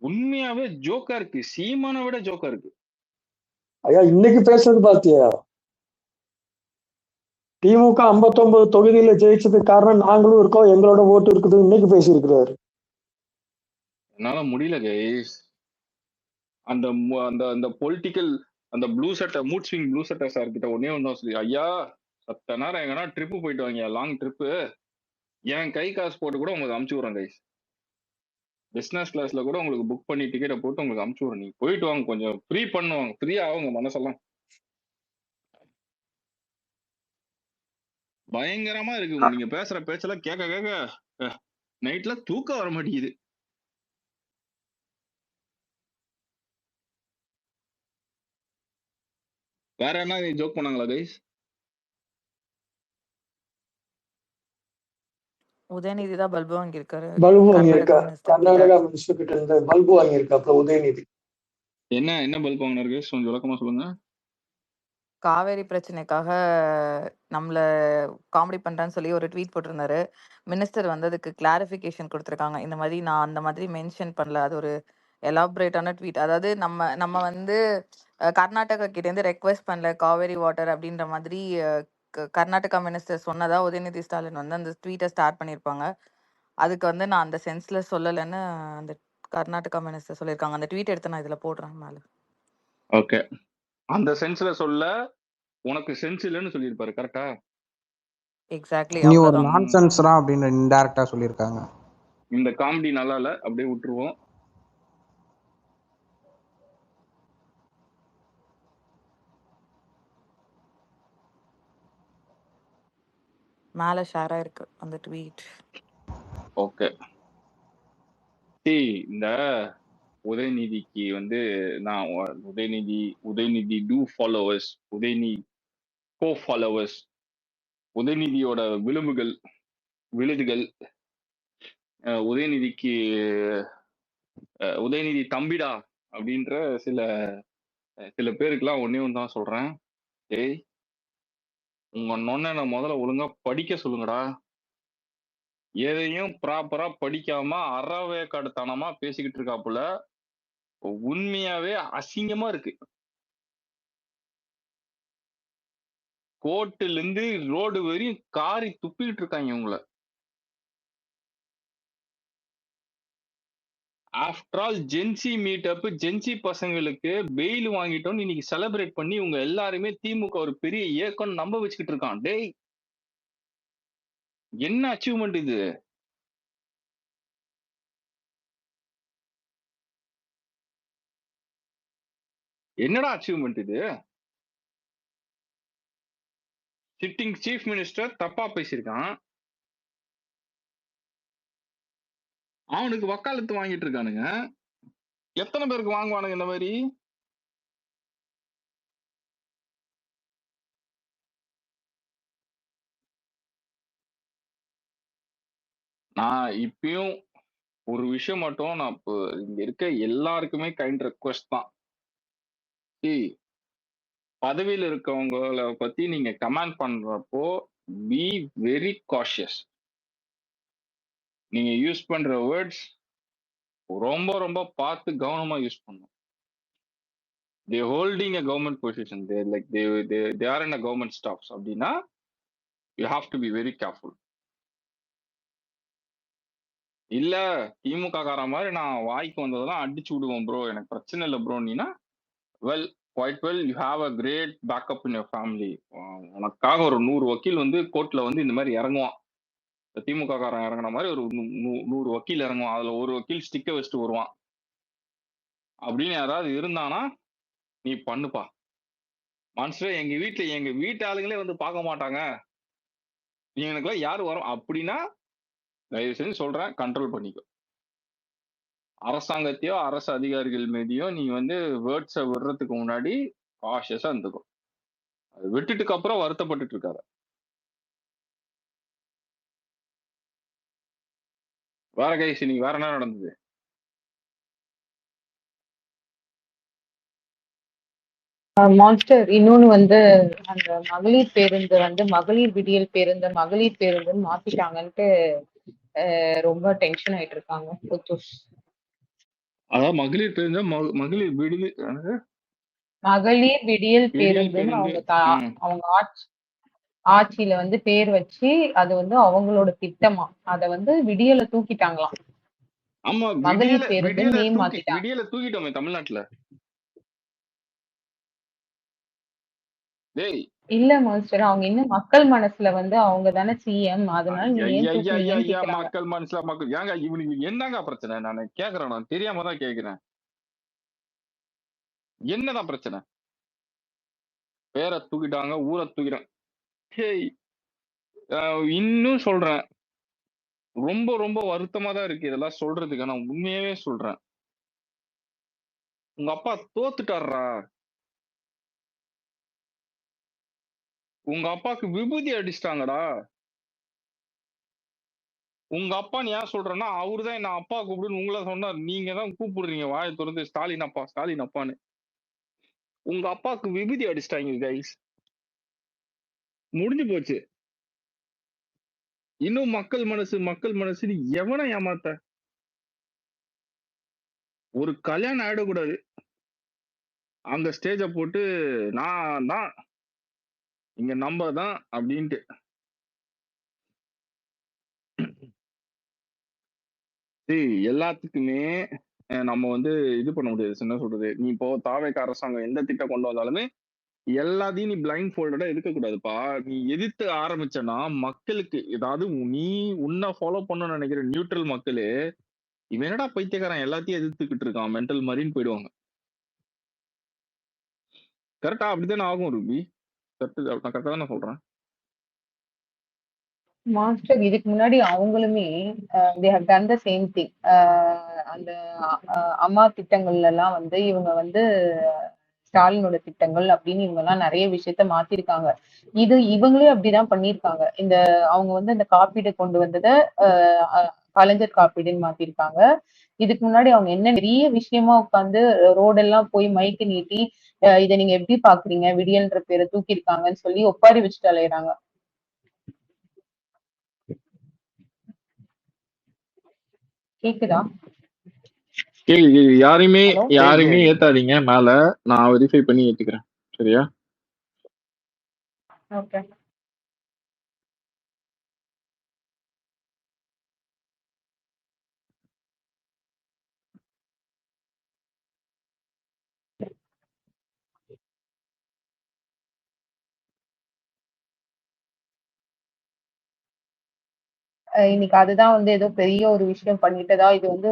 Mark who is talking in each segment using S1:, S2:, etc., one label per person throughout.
S1: உண்மையாவே ஜோக்கா இருக்கு. சீமானை விட ஜோக்கா இருக்கு.
S2: ஐயா இன்னைக்கு பேசுறது பாத்தியா? திமுக 59 தொகுதியில ஜெயிச்சதுக்கு காரணம் நாங்களும் இருக்கோம், எங்களோட ஓட்டு இருக்குது, இன்னைக்கு பேசியிருக்கிறாரு.
S1: என்னால முடியல கைஸ். அந்த அந்த அந்த பொலிட்டிக்கல் அந்த ப்ளூ சட்டை மூட் ஸ்விங் ப்ளூ சட்டை சார் கிட்ட ஒன்னே ஒன்னு சொல்லி, ஐயா சத்த நேரம் எங்கன்னா ட்ரிப்பு போயிட்டு வாங்க, லாங் ட்ரிப்பு, என் கை காசு போட்டு கூட உங்களுக்கு அமுச்சு விடுறேன் கைஸ். பிசினஸ் கிளாஸ்ல கூட உங்களுக்கு புக் பண்ணி டிக்கெட்டை போட்டு உங்களுக்கு அமுச்சு விடுறேன். நீங்க போயிட்டு வாங்க, கொஞ்சம் ஃப்ரீ பண்ணுவாங்க, ஃப்ரீ ஆகுங்க மனசெல்லாம். பயங்கரமா இருக்கு நீங்க பேசுற பேச்செல்லாம் கேட்க கேட்க நைட்ல தூக்கம் வர மாட்டேங்குது. வேற என்ன ஜோக் பண்ணாங்களா கைஸ்?
S3: உதயநிதி தான் பல்பு வாங்கியிருக்காரு.
S2: பல்பு வாங்கியிருக்கா கர்நாடகா மினிஸ்டர் கிட்ட இருந்து பல்பு வாங்கியிருக்காப்ல உதயநிதி.
S1: என்ன பல்பு வாங்கினாரு கைஸ்? கொஞ்சம் விளக்கமா சொல்லுங்க.
S3: காவேரி பிரச்சனைக்காக நம்மள காமெடி பண்றான்னு சொல்லி ஒரு ட்வீட் போட்டிருந்தாரு. மினிஸ்டர் வந்து அதுக்கு கிளாரிஃபிகேஷன் கொடுத்துருக்காங்க. இந்த மாதிரி நான் அந்த மாதிரி மென்ஷன் பண்ணல, அது ஒரு எலாபரேட்டான ட்வீட். அதாவது நம்ம வந்து கர்நாடகா கிட்டேருந்து ரெக்வெஸ்ட் பண்ணல காவேரி வாட்டர் அப்படின்ற மாதிரி கர்நாடகா மினிஸ்டர் சொன்னதா உதயநிதி ஸ்டாலின் வந்து அந்த ட்வீட்டை ஸ்டார்ட் பண்ணியிருப்பாங்க. அதுக்கு வந்து நான் அந்த சென்ஸ்ல சொல்லலைன்னு அந்த கர்நாடகா மினிஸ்டர் சொல்லியிருக்காங்க. அந்த ட்வீட் எடுத்து நான் இதுல போடுறேன் மேல.
S1: ஓகே, அந்த சென்ஸ்ல சொல்ல உனக்கு சென்ஸ் இல்லைன்னு சொல்லியிருப்பாரு, கரெக்டா?
S3: எக்ஸாக்ட்லி,
S4: நீ ஒரு நான்சென்ஸ்ரா அப்படின்னு இன்டைரக்டா சொல்லியிருக்காங்க.
S1: இந்த காமெடி நல்லா இல்ல, அப்படியே விட்டுருவோம்.
S3: மேல ஷேர் ஆயிருக்கு அந்த ட்வீட்.
S1: ஓகே, இந்த உதயநிதிக்கு வந்து நான் உதயநிதி டூ ஃபாலோவர்ஸ், உதயநிதி கோ ஃபாலோவர்ஸ், உதயநிதியோட விழுதுகள், உதயநிதிக்கு உதயநிதி தம்பிடா அப்படின்ற சில பேருக்குலாம் ஒன்னே ஒன்று தான் சொல்றேன். ஏய், உங்க நொண்ணனை முதல்ல ஒழுங்கா படிக்க சொல்லுங்கடா. எதையும் ப்ராப்பரா படிக்காம அறவேக்காடுத்தனமா பேசிக்கிட்டு இருக்காப்புல. உண்மையாவே அசிங்கமா இருக்கு. கோர்ட்டுல இருந்து ரோடு வரையும் காரி துப்பிக்கிட்டு இருக்காங்க உங்களை. After all Gen Z meetup, Gen Z பசங்களுக்கு பெயில் வாங்கிட்டோம்னு இன்னைக்கு செலிப்ரேட் பண்ணி உங்க எல்லாருமே திமுக ஒரு பெரிய இயக்கம் நம்ப வச்சுக்கிட்டு இருக்கான். டேய், என்ன அச்சீவ்மெண்ட் இது? என்னடா அச்சீவ்மெண்ட் இது? சிட்டிங் சீஃப் மினிஸ்டர் தப்பா பேசியிருக்கான், அவனுக்கு வக்காலத்து வாங்கிட்டு இருக்கானுங்க. எத்தனை பேருக்கு வாங்குவானுங்க இந்த மாதிரி? நான் இப்பயும் ஒரு விஷயம் மட்டும் நான் இப்போ இங்க இருக்க எல்லாருக்குமே கைண்ட் ரெக்வஸ்ட் தான். பதவியில் இருக்கவங்களை பத்தி நீங்க கமெண்ட் பண்றப்போ பி வெரி காஷியஸ். நீங்க யூஸ் பண்ற வேர்ட்ஸ் ரொம்ப ரொம்ப பார்த்து கவனமா யூஸ் பண்ணும். they holding a government position, they are in a government staffs அப்படின்னா you have to be very careful. இல்ல திமுக கார மாதிரி நான் வாய்க்கு வந்ததெல்லாம் அடிச்சு விடுவோம் ப்ரோ, எனக்கு பிரச்சனை இல்லை bro Neena, well quite well, you have a great backup in your family. உனக்காக ஒரு 100 வக்கீல் வந்து கோர்ட்ல வந்து இந்த மாதிரி இறங்குவான். திமுக காரன் இறங்கின மாதிரி ஒரு 100 வக்கீல் இறங்குவான். அதுல ஒரு வக்கீல் ஸ்டிக்கை வச்சுட்டு வருவான். அப்படின்னு யாராவது இருந்தானா நீ பண்ணுப்பா. மனுஷன் எங்க வீட்டு ஆளுங்களே வந்து பார்க்க மாட்டாங்க, நீ எனக்குலாம் யாரு வரும் அப்படின்னா தயவு செஞ்சு சொல்றேன், கண்ட்ரோல் பண்ணிக்கோ. அரசாங்கத்தையோ அரசு அதிகாரிகள் மீதையோ நீ வந்து வேர்ட்ஸை விடுறதுக்கு முன்னாடி காஷியஸா இருந்துக்கும். அது விட்டுட்டுக்கு அப்புறம் வருத்தப்பட்டு இருக்காரு. வேற கைஸ், நீங்க வேற என்ன நடந்தது?
S5: மான்ஸ்டர் இன்னொன்னு வந்து அந்த மகளிர் பேருந்து வந்து மகளிர் விடியல் பேருந்து மகளிர் பேருந்துன்னு மாத்திட்டாங்கன்ட்டு ரொம்ப டென்ஷன் ஆயிட்டு இருக்காங்க புத்தூர்.
S1: அதாவது மகளிர் பேருந்து மகளிர் விடுதி
S5: மகளிர் விடியல்
S1: விடியல்
S5: பேருந்துன்னு
S1: பேருந்து.
S5: அவங்க ஆட்சியில வந்து பேர் வச்சு அது வந்து அவங்களோட திட்டமா அத வந்து விடியல தூக்கிட்டாங்களாம்.
S1: ஆமா,
S5: மகளிர் பேருந்து நேம் மாத்திட்டாங்க.
S1: விடியல தூக்கிட்டோமே தமிழ்நாட்டுல. டேய்
S5: இல்ல மாஸ்டர், அவங்க இன்னும் மக்கள் மனசுல வந்து அவங்க தானே சிஎம், அதனால நீங்க ஏன் தூக்குனீங்கன்னு கேக்குறாங்க.
S1: மக்கள் மனசுல மக்கள் ஏங்க இவனுக்கு என்னங்க பிரச்சனை? நான் கேக்குறேன், நான் தெரியாம தான் கேக்குறேன். என்னதான் பிரச்சனை? பேரை தூக்கிட்டாங்க, ஊரை தூக்கிட்டாங்க. ஹேய், இன்னும் சொல்றேன், ரொம்ப ரொம்ப வருத்தமா தான் இருக்கு இதெல்லாம் சொல்றதுக்கு. நான் உண்மையாவே சொல்றேன், உங்க அப்பா தோத்துட்டாரா? உங்க அப்பாக்கு விபூதி அடிச்சிட்டாங்கடா. உங்க அப்பான்னு ஏன் சொல்றேன்னா, அவருதான் என்ன அப்பா கூப்பிடுன்னு உங்களை சொன்னார். நீங்க தான் கூப்பிடுறீங்க வாயை திறந்து ஸ்டாலின் அப்பா ஸ்டாலின் அப்பான்னு. உங்க அப்பாவுக்கு விபூதி அடிச்சிட்டாங்க கைஸ், முடிஞ்சு போச்சு. இன்னும் மக்கள் மனசு எவனை ஏமாத்த? ஒரு கல்யாணம் ஆயிடக்கூடாது அந்த ஸ்டேஜ போட்டு நான் தான் இங்க நம்ம தான் அப்படின்ட்டு. எல்லாத்துக்குமே நம்ம வந்து இது பண்ண முடியாது. என்ன சொல்றது, நீ இப்போ தாவேக அரசாங்கம் எந்த திட்டம் கொண்டு வந்தாலுமே எல்லாத்தையும் நீ பிளைண்ட் ஃபோல்டடா இருக்கக்கூடாதுப்பா. நீ எதிர்த்து ஆரம்பிச்சனா மக்களுக்கு ஏதாவது நீ உன்னை ஃபாலோ பண்ணணும்னு நினைக்கிற நியூட்ரல் மக்களே இவன் என்னடா பைத்தியக்காரன் எல்லாத்தையும் எதிர்த்துக்கிட்டு இருக்கான் மென்டல் மாதிரின்னு போயிடுவாங்க. கரெக்டா? அப்படித்தானே ஆகும் ரூபி. கரெக்டா தான் நான் சொல்றேன்
S5: மாஸ்டர். இதுக்கு முன்னாடி அவங்களுமே they have done the same thing. அந்த அம்மா திட்டங்கள்ல எல்லாம் வந்து இவங்க வந்து ஸ்டாலினோட திட்டங்கள் அப்படின்னு இவங்க எல்லாம் நிறைய விஷயத்த மாத்திருக்காங்க. இவங்களே அப்படிதான் பண்ணிருக்காங்க. அவங்க வந்து அந்த காப்பீடு கொண்டு வந்ததை கலைஞர் காப்பீடுன்னு மாத்திருக்காங்க. இதுக்கு முன்னாடி அவங்க என்ன பெரிய விஷயமா உட்காந்து ரோடெல்லாம் போய் மைக்கு நீட்டி இதை நீங்க எப்படி பாக்குறீங்க, விடியல்ன்ற பேரை தூக்கிருக்காங்கன்னு சொல்லி ஒப்பாரி வச்சுட்டு அலையிறாங்க. கேக்குதா?
S1: யாரையுமே ஏத்தாதீங்க மேல, நான் வெரிஃபை பண்ணி ஏத்துக்கிறேன். சரியா?
S5: ஓகே. இன்னைக்கு அதுதான் வந்து ஏதோ பெரிய ஒரு விஷயம் பண்ணிட்டதா இது வந்து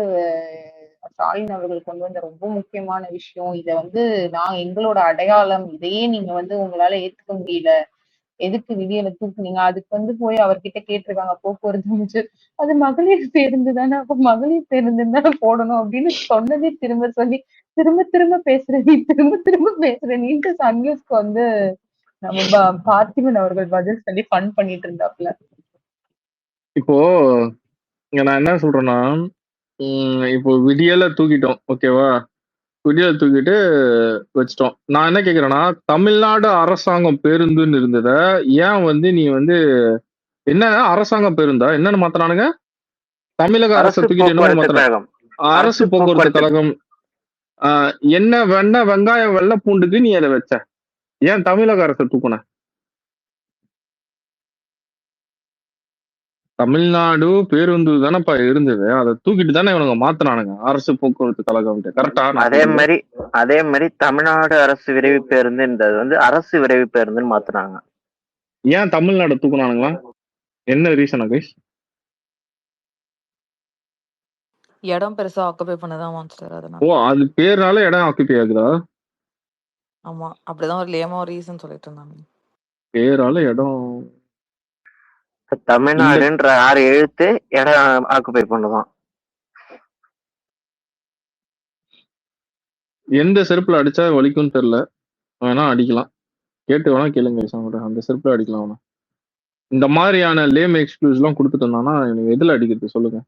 S5: ஸ்டாலின் அவர்கள் கொண்டு வந்த ரொம்ப முக்கியமான விஷயம். இதை வந்து எங்களோட அடையாளம், இதையே நீங்க வந்து உங்களால ஏத்துக்க முடியல, எதுக்கு விடியலை தூக்குனீங்க? அதுக்கு வந்து போய் அவர்கிட்ட கேட்டிருக்காங்க போக்குவரத்து அமைச்சர். அது மகளிர் பேருந்து தானே, அப்ப மகளிர் பேருந்து தானே போடணும் அப்படின்னு சொன்னதே திரும்ப சொல்லி திரும்ப பேசுற நீ பேசுற நீட்டு சன் நியூஸ்க்கு வந்து நம்ம பார்த்திபன் அவர்கள் பதில் சொல்லி ஃபன் பண்ணிட்டு இருந்தாப்ல.
S1: இப்போ நான் என்ன சொல்றேன்னா, இப்போ விடியல தூக்கிட்டோம், ஓகேவா? விடியல தூக்கிட்டு வச்சிட்டோம். நான் என்ன கேக்குறேன்னா, தமிழ்நாடு அரசாங்கம் பேருந்துன்னு இருந்தத ஏன் வந்து நீ வந்து என்ன அரசாங்கம் பேருந்தா என்னன்னு மாத்தினானுங்க? தமிழக அரசு தூக்கிட்டு என்ன மாத்தினாங்க? அரசு போக்குவரத்து கழகம். என்ன வெங்காயம் வெள்ளை பூண்டுக்கு நீ அதை வச்ச? ஏன் தமிழக அரசு தூக்குன? தமிழ்நாடு பேருந்து தானேப்பா இருந்தது, அதை தூக்கிட்டு தானே இவனுங்க மாத்தினானுங்க அரசு போக்குவரத்து கழகம். கரெக்டா?
S6: அதே மாதிரி தமிழ்நாடு அரசு விரைவு பேருந்துன்றது வந்து அரசு விரைவு பேருந்துன்னு மாத்தினாங்க.
S1: ஏன் தமிழ்நாடு தூக்குனானுங்களா? என்ன ரீசன் கைஸ்?
S3: இடம் பெருசா ஆக்குபை பண்ணதான் மாஸ்டர். அதனால.
S1: ஓ, அது பேர்னால இடம் ஆக்குபை ஆகுதா?
S3: ஆமா, அப்படிதான் ஒரு லேமா ரீசன் சொல்லிட்டு இருந்தாங்க.
S1: பேரால இடம்
S6: தமிழ்நாடுன்ற 6 எழுத்து இடம் ஆக்குபை பண்ணுதான்.
S1: எந்த செருப்புல அடிச்சா வலிக்கும்னு தெரியல, வேணா அடிக்கலாம், கேட்டு வேணா கேளுங்க. அந்த செருப்புல அடிக்கலாம் வேணா. இந்த மாதிரியான லேம் எக்ஸ்கியூஸ் எல்லாம் கொடுத்துட்டு இருந்தானா எனக்கு எதுல அடிக்கிறது சொல்லுங்க?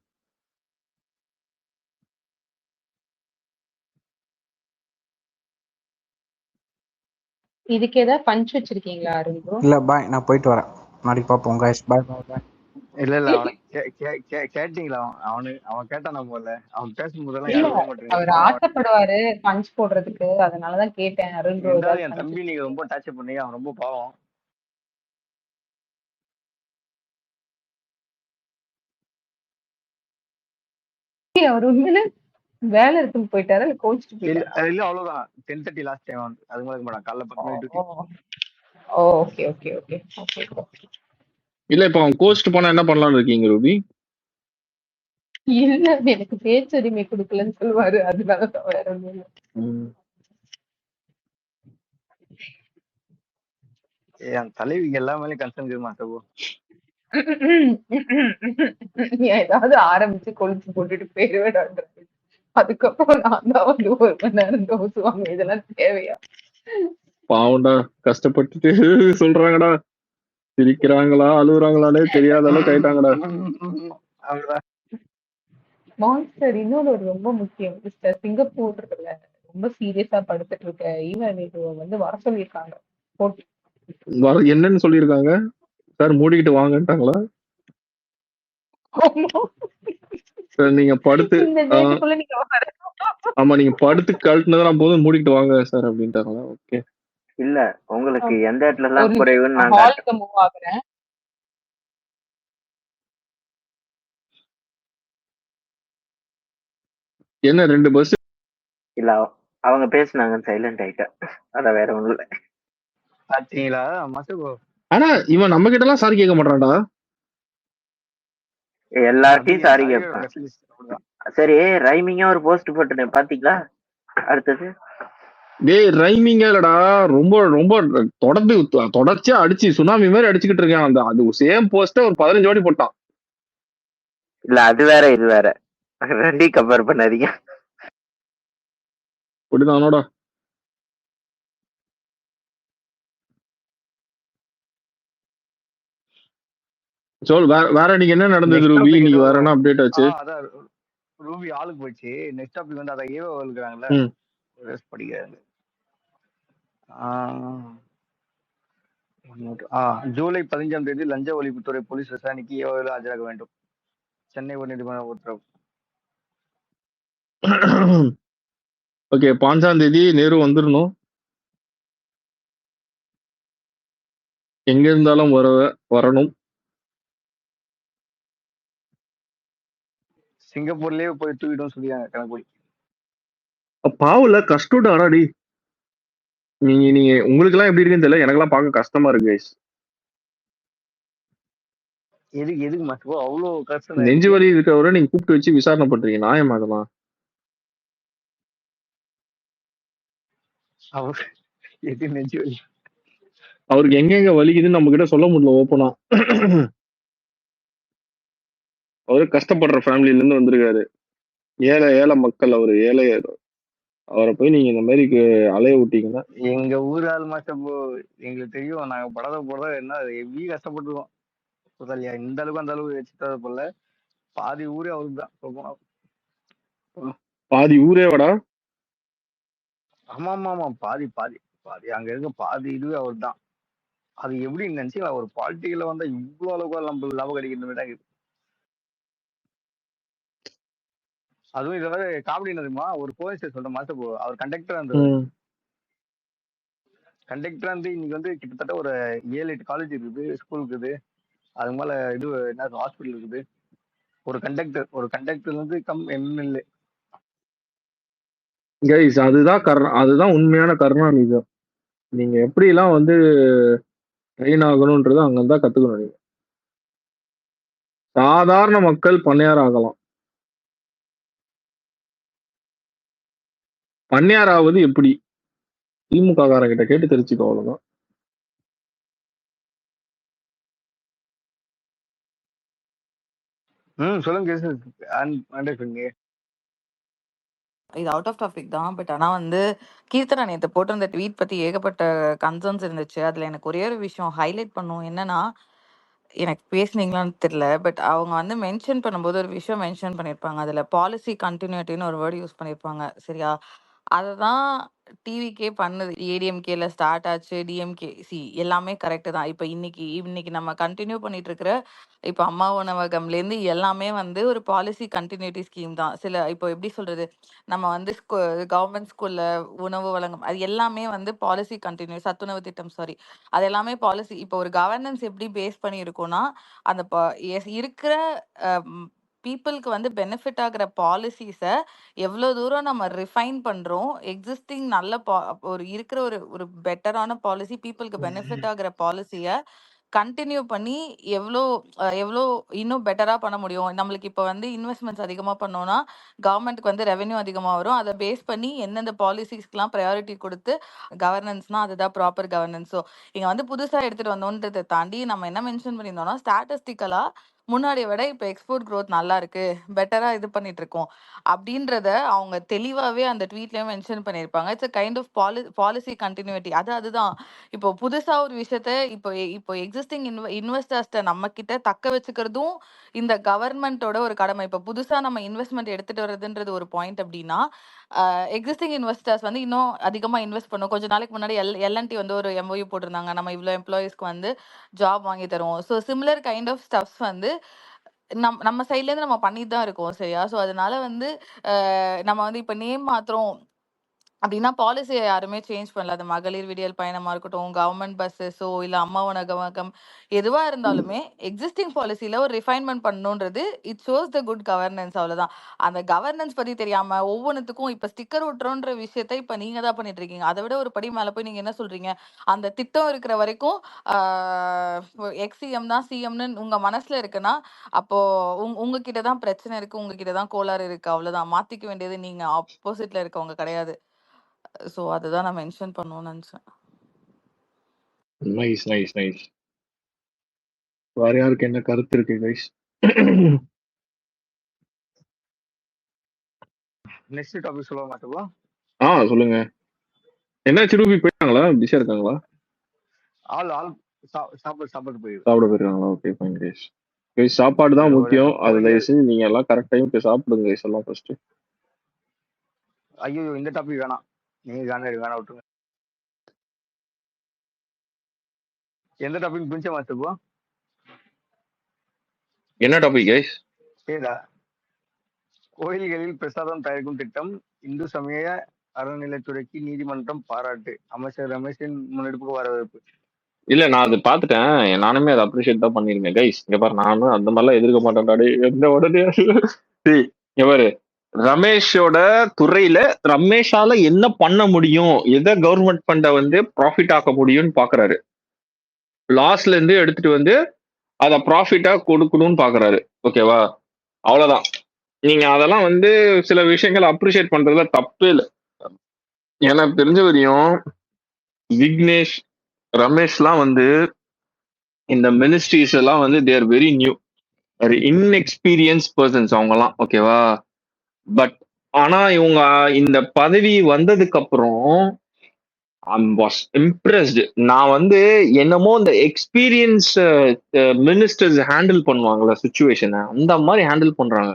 S5: இதுக்கு ஏதாவது பஞ்ச் வச்சிருக்கீங்களா அருண் ப்ரோ?
S4: இல்ல பாய், நான் போயிட்டு வரேன், நாளைக்கு பார்ப்போம் guys. பாய் பாய் பாய்.
S6: இல்ல
S7: கேட்டீங்களா? அவன் கேட்டானா போல, அவன் பேசும்போதெல்லாம்
S5: இல்ல
S7: யாரும் விட மாட்டேங்க.
S5: அவர்
S7: பாவம்.
S5: ஆசைப்படுவாரு பஞ்ச் போடுறதுக்கு, அதனாலதான் கேட்டேன். அருண் ப்ரோ
S7: ரெண்டாவது
S5: ஏதாவது
S7: என்
S5: பஞ்ச்
S7: தம்பி நீங்க ரொம்ப டார்ச்சர் பண்ணீங்க, அவன் ரொம்ப பாவம்.
S5: அவர் உண்மையில வேலை இருக்குன்னு போயிட்டாரா இல்ல கோச்சிட்டு
S7: இல்ல
S5: போயிட்டாரா?
S7: இல்ல அவ்வளவுதான். 10:30 லாஸ்ட் டைம் வந்து அது மாதிரி மாட்டான். காலைல 10 மணி duty.
S5: Okay okay okay okay.
S1: இல்ல இப்ப அவன் கோஸ்ட் போனா என்ன பண்ணலாம்னு இருக்கீங்க ரூபி?
S5: இல்ல எனக்கு பேச்சுரிமை கொடுக்கலன்னு சொல்லுவாரு, அதனாலதான் வேற ஒண்ணும் இல்ல.
S7: என் தலைவிக்கு எல்லா மேலயும் கன்சர்ன் இருக்குது மாட்டபோ.
S5: ஏதாவது ஆரம்பிச்சு கொளுத்து போட்டுட்டு போயிருவேடான்றது. அதுக்கப்புறம் நான் தான் வந்து 1 மணி நேரம் தோசுவாங்க. இதெல்லாம் தேவையா?
S1: பாவம்டா, கஷ்டப்பட்டுட்டு சொல்றாங்கடா, சிரிக்கிறாங்களா அழுகுறாங்களானே தெரியாத அளவுக்கு ஆயிட்டாங்கடா.
S7: அவ்வளவுதான்.
S5: மான்ஸ்டர் இன்னொரு ஒரு ரொம்ப முக்கியம். மிஸ்டர் சிங்கப்பூர்ல ரொம்ப சீரியஸா படுத்துட்டு இருக்க ஈவன் இது வந்து வர சொல்லியிருக்காங்க போட்டி.
S1: என்னன்னு சொல்லியிருக்காங்க சார்? மூடிக்கிட்டு வாங்கன்ட்டாங்களா சார்? நீங்க படுத்து
S5: இந்த டேட்டுக்குள்ள நீங்க வர.
S1: ஆமா, நீங்க படுத்து கழட்டினதான் போதும், மூடிக்கிட்டு வாங்க சார் அப்படின்ட்டாங்களா? ஓகே.
S6: இல்ல உங்களுக்கு எந்த இடத்துல எல்லாம்
S5: ஒரு
S6: குறைவுன்னு நான்
S5: ஹாலுக்கு மூவ் ஆகுறேன்.
S1: என்ன 2 பஸ்?
S6: இல்ல அவங்க பேசுனாங்க, சைலண்ட் ஆயிட்டேன். அதான் வேற ஒண்ணும் இல்ல.
S7: பாத்தீங்களா மசகோ?
S1: ஆனா இவன் நம்ம கிட்ட எல்லாம் சாரி கேட்க மாட்டான்டா.
S6: எல்லார்ட்டையும் சாரி கேட்பேன். சரி, ரைமிங்கா ஒரு போஸ்ட் போட்டுனேன் பாத்தீங்களா? அடுத்தது
S1: டேய் ரைமிங்கா இல்லடா, ரொம்ப ரொம்ப தொடர்ச்சியா அடிச்சு சுனாமி மாதிரி அடிச்சுக்கிட்டு இருக்கேன். அந்த அது சேம் போஸ்ட ஒரு 15 வாட்டி போட்டான்.
S6: இல்ல அது வேற இது வேற, ரெண்டையும் கம்பேர் பண்ணாதீங்க.
S1: அப்படிதானோடா. சொல் வேற நீங்க என்ன நடந்தது ரூபி? நீங்க வேற என்ன அப்டேட் ஆச்சு?
S7: அதான் ரூபி ஆளுக்கு போச்சு. நெக்ஸ்ட் டாபிக் வந்து அத ஏவோ எழுதுறாங்கல்ல, படிக்கிறாங்க. ஜூலை 15ஆம் தேதி லஞ்ச ஒழிப்புத்துறை போலீஸ் விசாரணைக்கு ஏவோவில் ஆஜராக வேண்டும். சென்னை உயர்நீதிமன்ற உத்தரவு.
S1: ஓகே, 5ஆம் தேதி நேரு வந்துடணும். எங்க இருந்தாலும் வரணும்.
S7: சிங்கப்பூர்லயே போய் தூக்கிடும் சொல்லியாங்க கணக்குடி.
S1: பாவுல கஷ்டம்டாடி. நீங்க உங்களுக்கு எல்லாம் எப்படி இருக்குன்னு தெரியல, எனக்கு எல்லாம் பார்க்க கஷ்டமா இருக்கு கைஸ்.
S7: எதுக்கு மாட்டோ அவ்வளவு கஷ்டம்?
S1: நெஞ்சு வலி இருக்கவரை நீங்க கூப்பிட்டு வச்சு விசாரணை பண்றீங்க, நியாயமா அதெல்லாம்?
S7: எது நெஞ்சு வலி?
S1: அவருக்கு எங்க வலிக்குதுன்னு நம்ம கிட்ட சொல்ல முடியல ஓப்பனா. அவரு கஷ்டப்படுற ஃபேமிலில இருந்து வந்திருக்காரு. ஏழை மக்கள், அவரு ஏழை. அவரை போய் நீங்க இந்த மாதிரி அலைய விட்டீங்கன்னா,
S7: எங்க ஊர் ஆள் மாசப்போ எங்களுக்கு தெரியும். நாங்க படத்தை போட என்ன எவ்வளவு கஷ்டப்பட்டுருவோம். இந்த அளவுக்கு அந்த அளவுக்கு வச்சுட்டது போல பாதி ஊரே அவருக்கு தான்.
S1: பாதி ஊரே வாடா.
S7: ஆமா பாதி பாதி பாதி அங்க இருக்க பாதி இதுவே அவர் தான். அது எப்படி நினைச்சீங்களா? ஒரு பாலிட்டிக்கல வந்தா இவ்வளவு அளவுக்கு நம்ம லாபம் கிடைக்கிற. அதுவும் இதை வேற காமெடி தெரியுமா? ஒரு போலீஸ் சொல்ற மாசம் அவர் கண்டக்டரா இருந்தாரு. கண்டக்டரா இருந்து இன்னைக்கு வந்து கிட்டத்தட்ட ஒரு 7-8 காலேஜ் இருக்குது, ஸ்கூல் இருக்குது, அது மேல இது என்ன ஹாஸ்பிட்டல் இருக்குது. ஒரு கண்டக்டர்ல இருந்து எம்எல்ஏ.
S1: கைஸ் அதுதான் உண்மையான கருணாநிதம். நீங்க எப்படி எல்லாம் வந்து ட்ரெயின் ஆகணும்ன்றது அங்கதான் கத்துக்கணும். நீங்க சாதாரண மக்கள் பண்ணையார் ஆகலாம். பண்ணையார் ஆவது எப்படி? திமுக காரங்கிட்ட கேட்டு தெரிஞ்சுக்கோ, அவ்வளவுதான்.
S7: சொல்லுங்க.
S3: இது அவுட் ஆஃப் டாபிக் தான். பட் ஆனா வந்து கீர்த்தனா நேத்து போட்டிருந்த ட்வீட் பத்தி ஏகப்பட்ட கன்சர்ன்ஸ் இருந்துச்சு. அதுல எனக்கு ஒரே ஒரு விஷயம் ஹைலைட் பண்ணும். என்னன்னா, எனக்கு பேசுனீங்களான்னு தெரியல. பட் அவங்க வந்து மென்ஷன் பண்ணும்போது ஒரு விஷயம் மென்ஷன் பண்ணியிருப்பாங்க. அதுல பாலிசி கண்டினியூட்டின்னு ஒரு வேர்டு யூஸ் பண்ணியிருப்பாங்க. சரியா? அததான் டிவிக்கே பண்ணுது. ஏடிஎம்கேல ஸ்டார்ட் ஆச்சு. டிஎம்கே எல்லாமே கரெக்ட் தான். இப்ப இன்னைக்கு இன்னைக்கு நம்ம கன்டின்யூ பண்ணிட்டு இருக்கிற இப்ப அம்மா உணவகம்லேருந்து எல்லாமே வந்து ஒரு பாலிசி கன்டினியூட்டி ஸ்கீம் தான். இப்போ எப்படி சொல்றது? நம்ம வந்து கவர்மெண்ட் ஸ்கூல்ல உணவு வழங்கும் அது எல்லாமே வந்து பாலிசி கன்டினியூ சத்துணவு திட்டம் சாரி. அது எல்லாமே பாலிசி. இப்போ ஒரு கவர்னன்ஸ் எப்படி பேஸ் பண்ணி இருக்கும்னா, அந்த இருக்கிற பீப்புளுக்கு வந்து பெனிஃபிட் ஆகுற பாலிசிஸ எவ்வளோ தூரம் நம்ம ரிஃபைன் பண்றோம். எக்ஸிஸ்டிங் நல்ல ஒரு இருக்கிற ஒரு ஒரு பெட்டரான பாலிசி பீப்புளுக்கு பெனிஃபிட் ஆகுற பாலிசிய கன்டின்யூ பண்ணி எவ்வளோ எவ்வளோ இன்னும் பெட்டரா பண்ண முடியும். நம்மளுக்கு இப்போ வந்து இன்வெஸ்ட்மெண்ட்ஸ் அதிகமா பண்ணோம்னா, கவர்மெண்ட்டுக்கு வந்து ரெவென்யூ அதிகமா வரும். அத பேஸ் பண்ணி எந்தெந்த பாலிசிஸ்க்குலாம் ப்ரையாரிட்டி குடுத்து கவர்னன்ஸ்னா அதுதான் ப்ராப்பர் கவர்னன்ஸ். ஸோ இங்க வந்து புதுசா எடுத்துட்டு வந்தோன்றத தாண்டி நம்ம என்ன மென்ஷன் பண்ணியிருந்தோம்னா, ஸ்டாட்டிஸ்டிக்கலா முன்னாடிய விட இப்ப எக்ஸ்போர்ட் குரோத் நல்லா இருக்கு. பெட்டரா இது பண்ணிட்டு இருக்கோம். அப்படின்றத அவங்க தெளிவாவே அந்த ட்வீட்லயும் மென்ஷன் பண்ணியிருப்பாங்க. It's a kind of policy continuity. அதுதான். இப்போ புதுசா ஒரு விஷயத்த இப்போ எக்ஸிஸ்டிங் இன்வெஸ்டர்ஸ்ட்ட நம்ம கிட்ட தக்க வச்சுக்கிறதும் இந்த கவர்மெண்ட்டோட ஒரு கடமை. இப்போ புதுசா நம்ம இன்வெஸ்ட்மெண்ட் எடுத்துட்டு வர்றதுன்றது ஒரு பாயிண்ட் அப்படின்னா, எக்ஸிஸ்டிங் இன்வெஸ்டர்ஸ் வந்து இன்னும் அதிகமா இன்வெஸ்ட் பண்ணும். கொஞ்ச நாளைக்கு முன்னாடி எல்என்டி வந்து ஒரு எம்ஓயு போட்டிருந்தாங்க. நம்ம இவ்வளோ எம்ப்ளாயீஸ்க்கு வந்து ஜாப் வாங்கி தருவோம். So similar kind of stuffs வந்து நம்ம சைட்லேருந்து நம்ம பண்ணிட்டு தான் இருக்கோம். சரியா? ஸோ அதனால வந்து நம்ம வந்து இப்போ நேம் மாத்துறோம் அப்படின்னா பாலிசியை யாருமே சேஞ்ச் பண்ணல. அது மகளிர் விடியல் பயணமா இருக்கட்டும், கவர்மெண்ட் பஸ்ஸஸோ இல்ல அம்மா உணவகம் எதுவா இருந்தாலுமே எக்ஸிஸ்டிங் பாலிசியில ஒரு ரிஃபைன்மெண்ட் பண்ணணுன்றது it shows the good governance. அவ்வளவுதான். அந்த கவர்னன்ஸ் பத்தி தெரியாம ஒவ்வொன்றுத்துக்கும் இப்ப ஸ்டிக்கர் ஒட்டுறோன்ற விஷயத்த இப்ப நீங்க தான் பண்ணிட்டு இருக்கீங்க. அதை விட ஒரு படி மேல போய் நீங்க என்ன சொல்றீங்க? அந்த திட்டம் இருக்கிற வரைக்கும் எக்ஸிஎம் தான் சிஎம்னு உங்க மனசுல இருக்குன்னா, அப்போ உங்ககிட்ட தான் பிரச்சனை இருக்கு, உங்ககிட்ட தான் கோளாறு இருக்கு. அவ்வளவுதான். மாத்திக்க வேண்டியது நீங்க ஆப்போசிட்ல இருக்கவங்க கிடையாது. ஸோ அதுதான் நான் மென்ஷன் பண்ணணும்னு நினைச்சேன்.
S8: Nice nice nice. வேற யாருக்கு என்ன கருத்து இருக்கு கைஸ்?
S7: நெக்ஸ்ட் டாபிக் சொல்ல மாட்டோம்.
S8: சொல்லுங்க. என்ன சிறுபி போயிட்டாங்களா? பிஸியா இருக்காங்களா?
S7: ஆள் சாப்பிட்டு போயிரு.
S8: சாப்பிட போயிருக்காங்களா? Okay fine guys. கைஸ் சாப்பாடு தான் முக்கியம். அது தயவு செஞ்சு நீங்க எல்லாம் கரெக்ட் டைம் போய் சாப்பிடுங்க கைஸ் எல்லாம் ஃபர்ஸ்ட்.
S7: ஐயோ இந்த டாபிக் வேணாம். நீங்க வேணா விட்டுருங்க. எந்த டாபிக் பிடிச்ச மாத்துப்போம்?
S8: என்ன டாபிக் கைஸ்?
S7: ஏதா கோயில்களில் பிரசாதம் தயாரிக்கும் திட்டம் இந்து சமய அறநிலைத்துறைக்கு நீதிமன்றம் பாராட்டு. அமைச்சர் ரமேஷின் முன்னெடுப்புக்கு வரவேற்பு.
S8: இல்ல நான் அதை பார்த்துட்டேன். நானுமே அதை அப்ரிஷியேட் தான் பண்ணிருக்கேன் கைஸ். இங்க பாரு, நானும் அந்த மாதிரிலாம் எதிர்க்க மாட்டேன்டாடி. எந்த உடனே இங்க பாரு, ரமேஷோட துறையில ரமேஷால என்ன பண்ண முடியும், எதை கவர்மெண்ட் ஃபண்ட வந்து ப்ராஃபிட் ஆக்க முடியும்னு பாக்குறாரு. லாஸ்ல இருந்து எடுத்துட்டு வந்து அதை ப்ராஃபிட்டா கொடுக்கணும்னு பாக்குறாரு. ஓகேவா? அவ்வளவுதான். நீங்க அதெல்லாம் வந்து சில விஷயங்களை அப்ரிஷியேட் பண்றதுல தப்பே இல்லை. எனக்கு தெரிஞ்ச வரையும் விக்னேஷ், ரமேஷ்லாம் வந்து இந்த மினிஸ்ட்ரிஸ் எல்லாம் வந்து தேர் வெரி நியூ, ஒரு இன்எக்ஸ்பீரியன்ஸ் பர்சன்ஸ் அவங்கலாம். ஓகேவா? பட் ஆனா இவங்க இந்த பதவி வந்ததுக்கு அப்புறம் வாஸ் இம்ப்ரெஸ்டு. நான் வந்து என்னமோ இந்த எக்ஸ்பீரியன்ஸ் மினிஸ்டர்ஸ் ஹேண்டில் பண்ணுவாங்களா சுச்சுவேஷனை, அந்த மாதிரி ஹேண்டில் பண்றாங்க.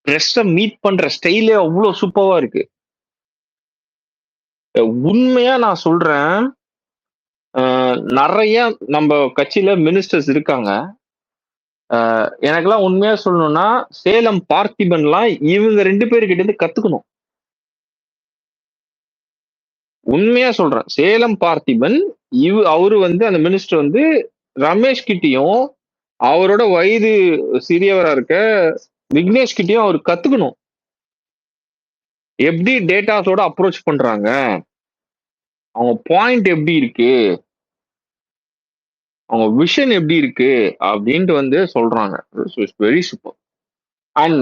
S8: ப்ரெஸ்ஸை மீட் பண்ற ஸ்டைலே அவ்வளோ சூப்பரா இருக்கு. உண்மையா நான் சொல்றேன், நிறைய நம்ம கட்சியில மினிஸ்டர்ஸ் இருக்காங்க. எனக்கெல்லாம் உண்மையா சொல்லணும்னா சேலம் பார்த்திபன்லாம் இவங்க 2 பேருக்கிட்ட இருந்து கத்துக்கணும். உண்மையா சொல்றேன். சேலம் பார்த்திபன் அவரு வந்து அந்த மினிஸ்டர் வந்து ரமேஷ் கிட்டயும் அவரோட வயது சிறியவரா இருக்க விக்னேஷ் கிட்டயும் அவர் கத்துக்கணும். எப்படி டேட்டாஸோட அப்ரோச் பண்றாங்க, அவங்க பாயிண்ட் எப்படி இருக்கு, அவங்க விஷன் எப்படி இருக்கு அப்படின்ட்டு வந்து சொல்றாங்க. Very super. அண்ட்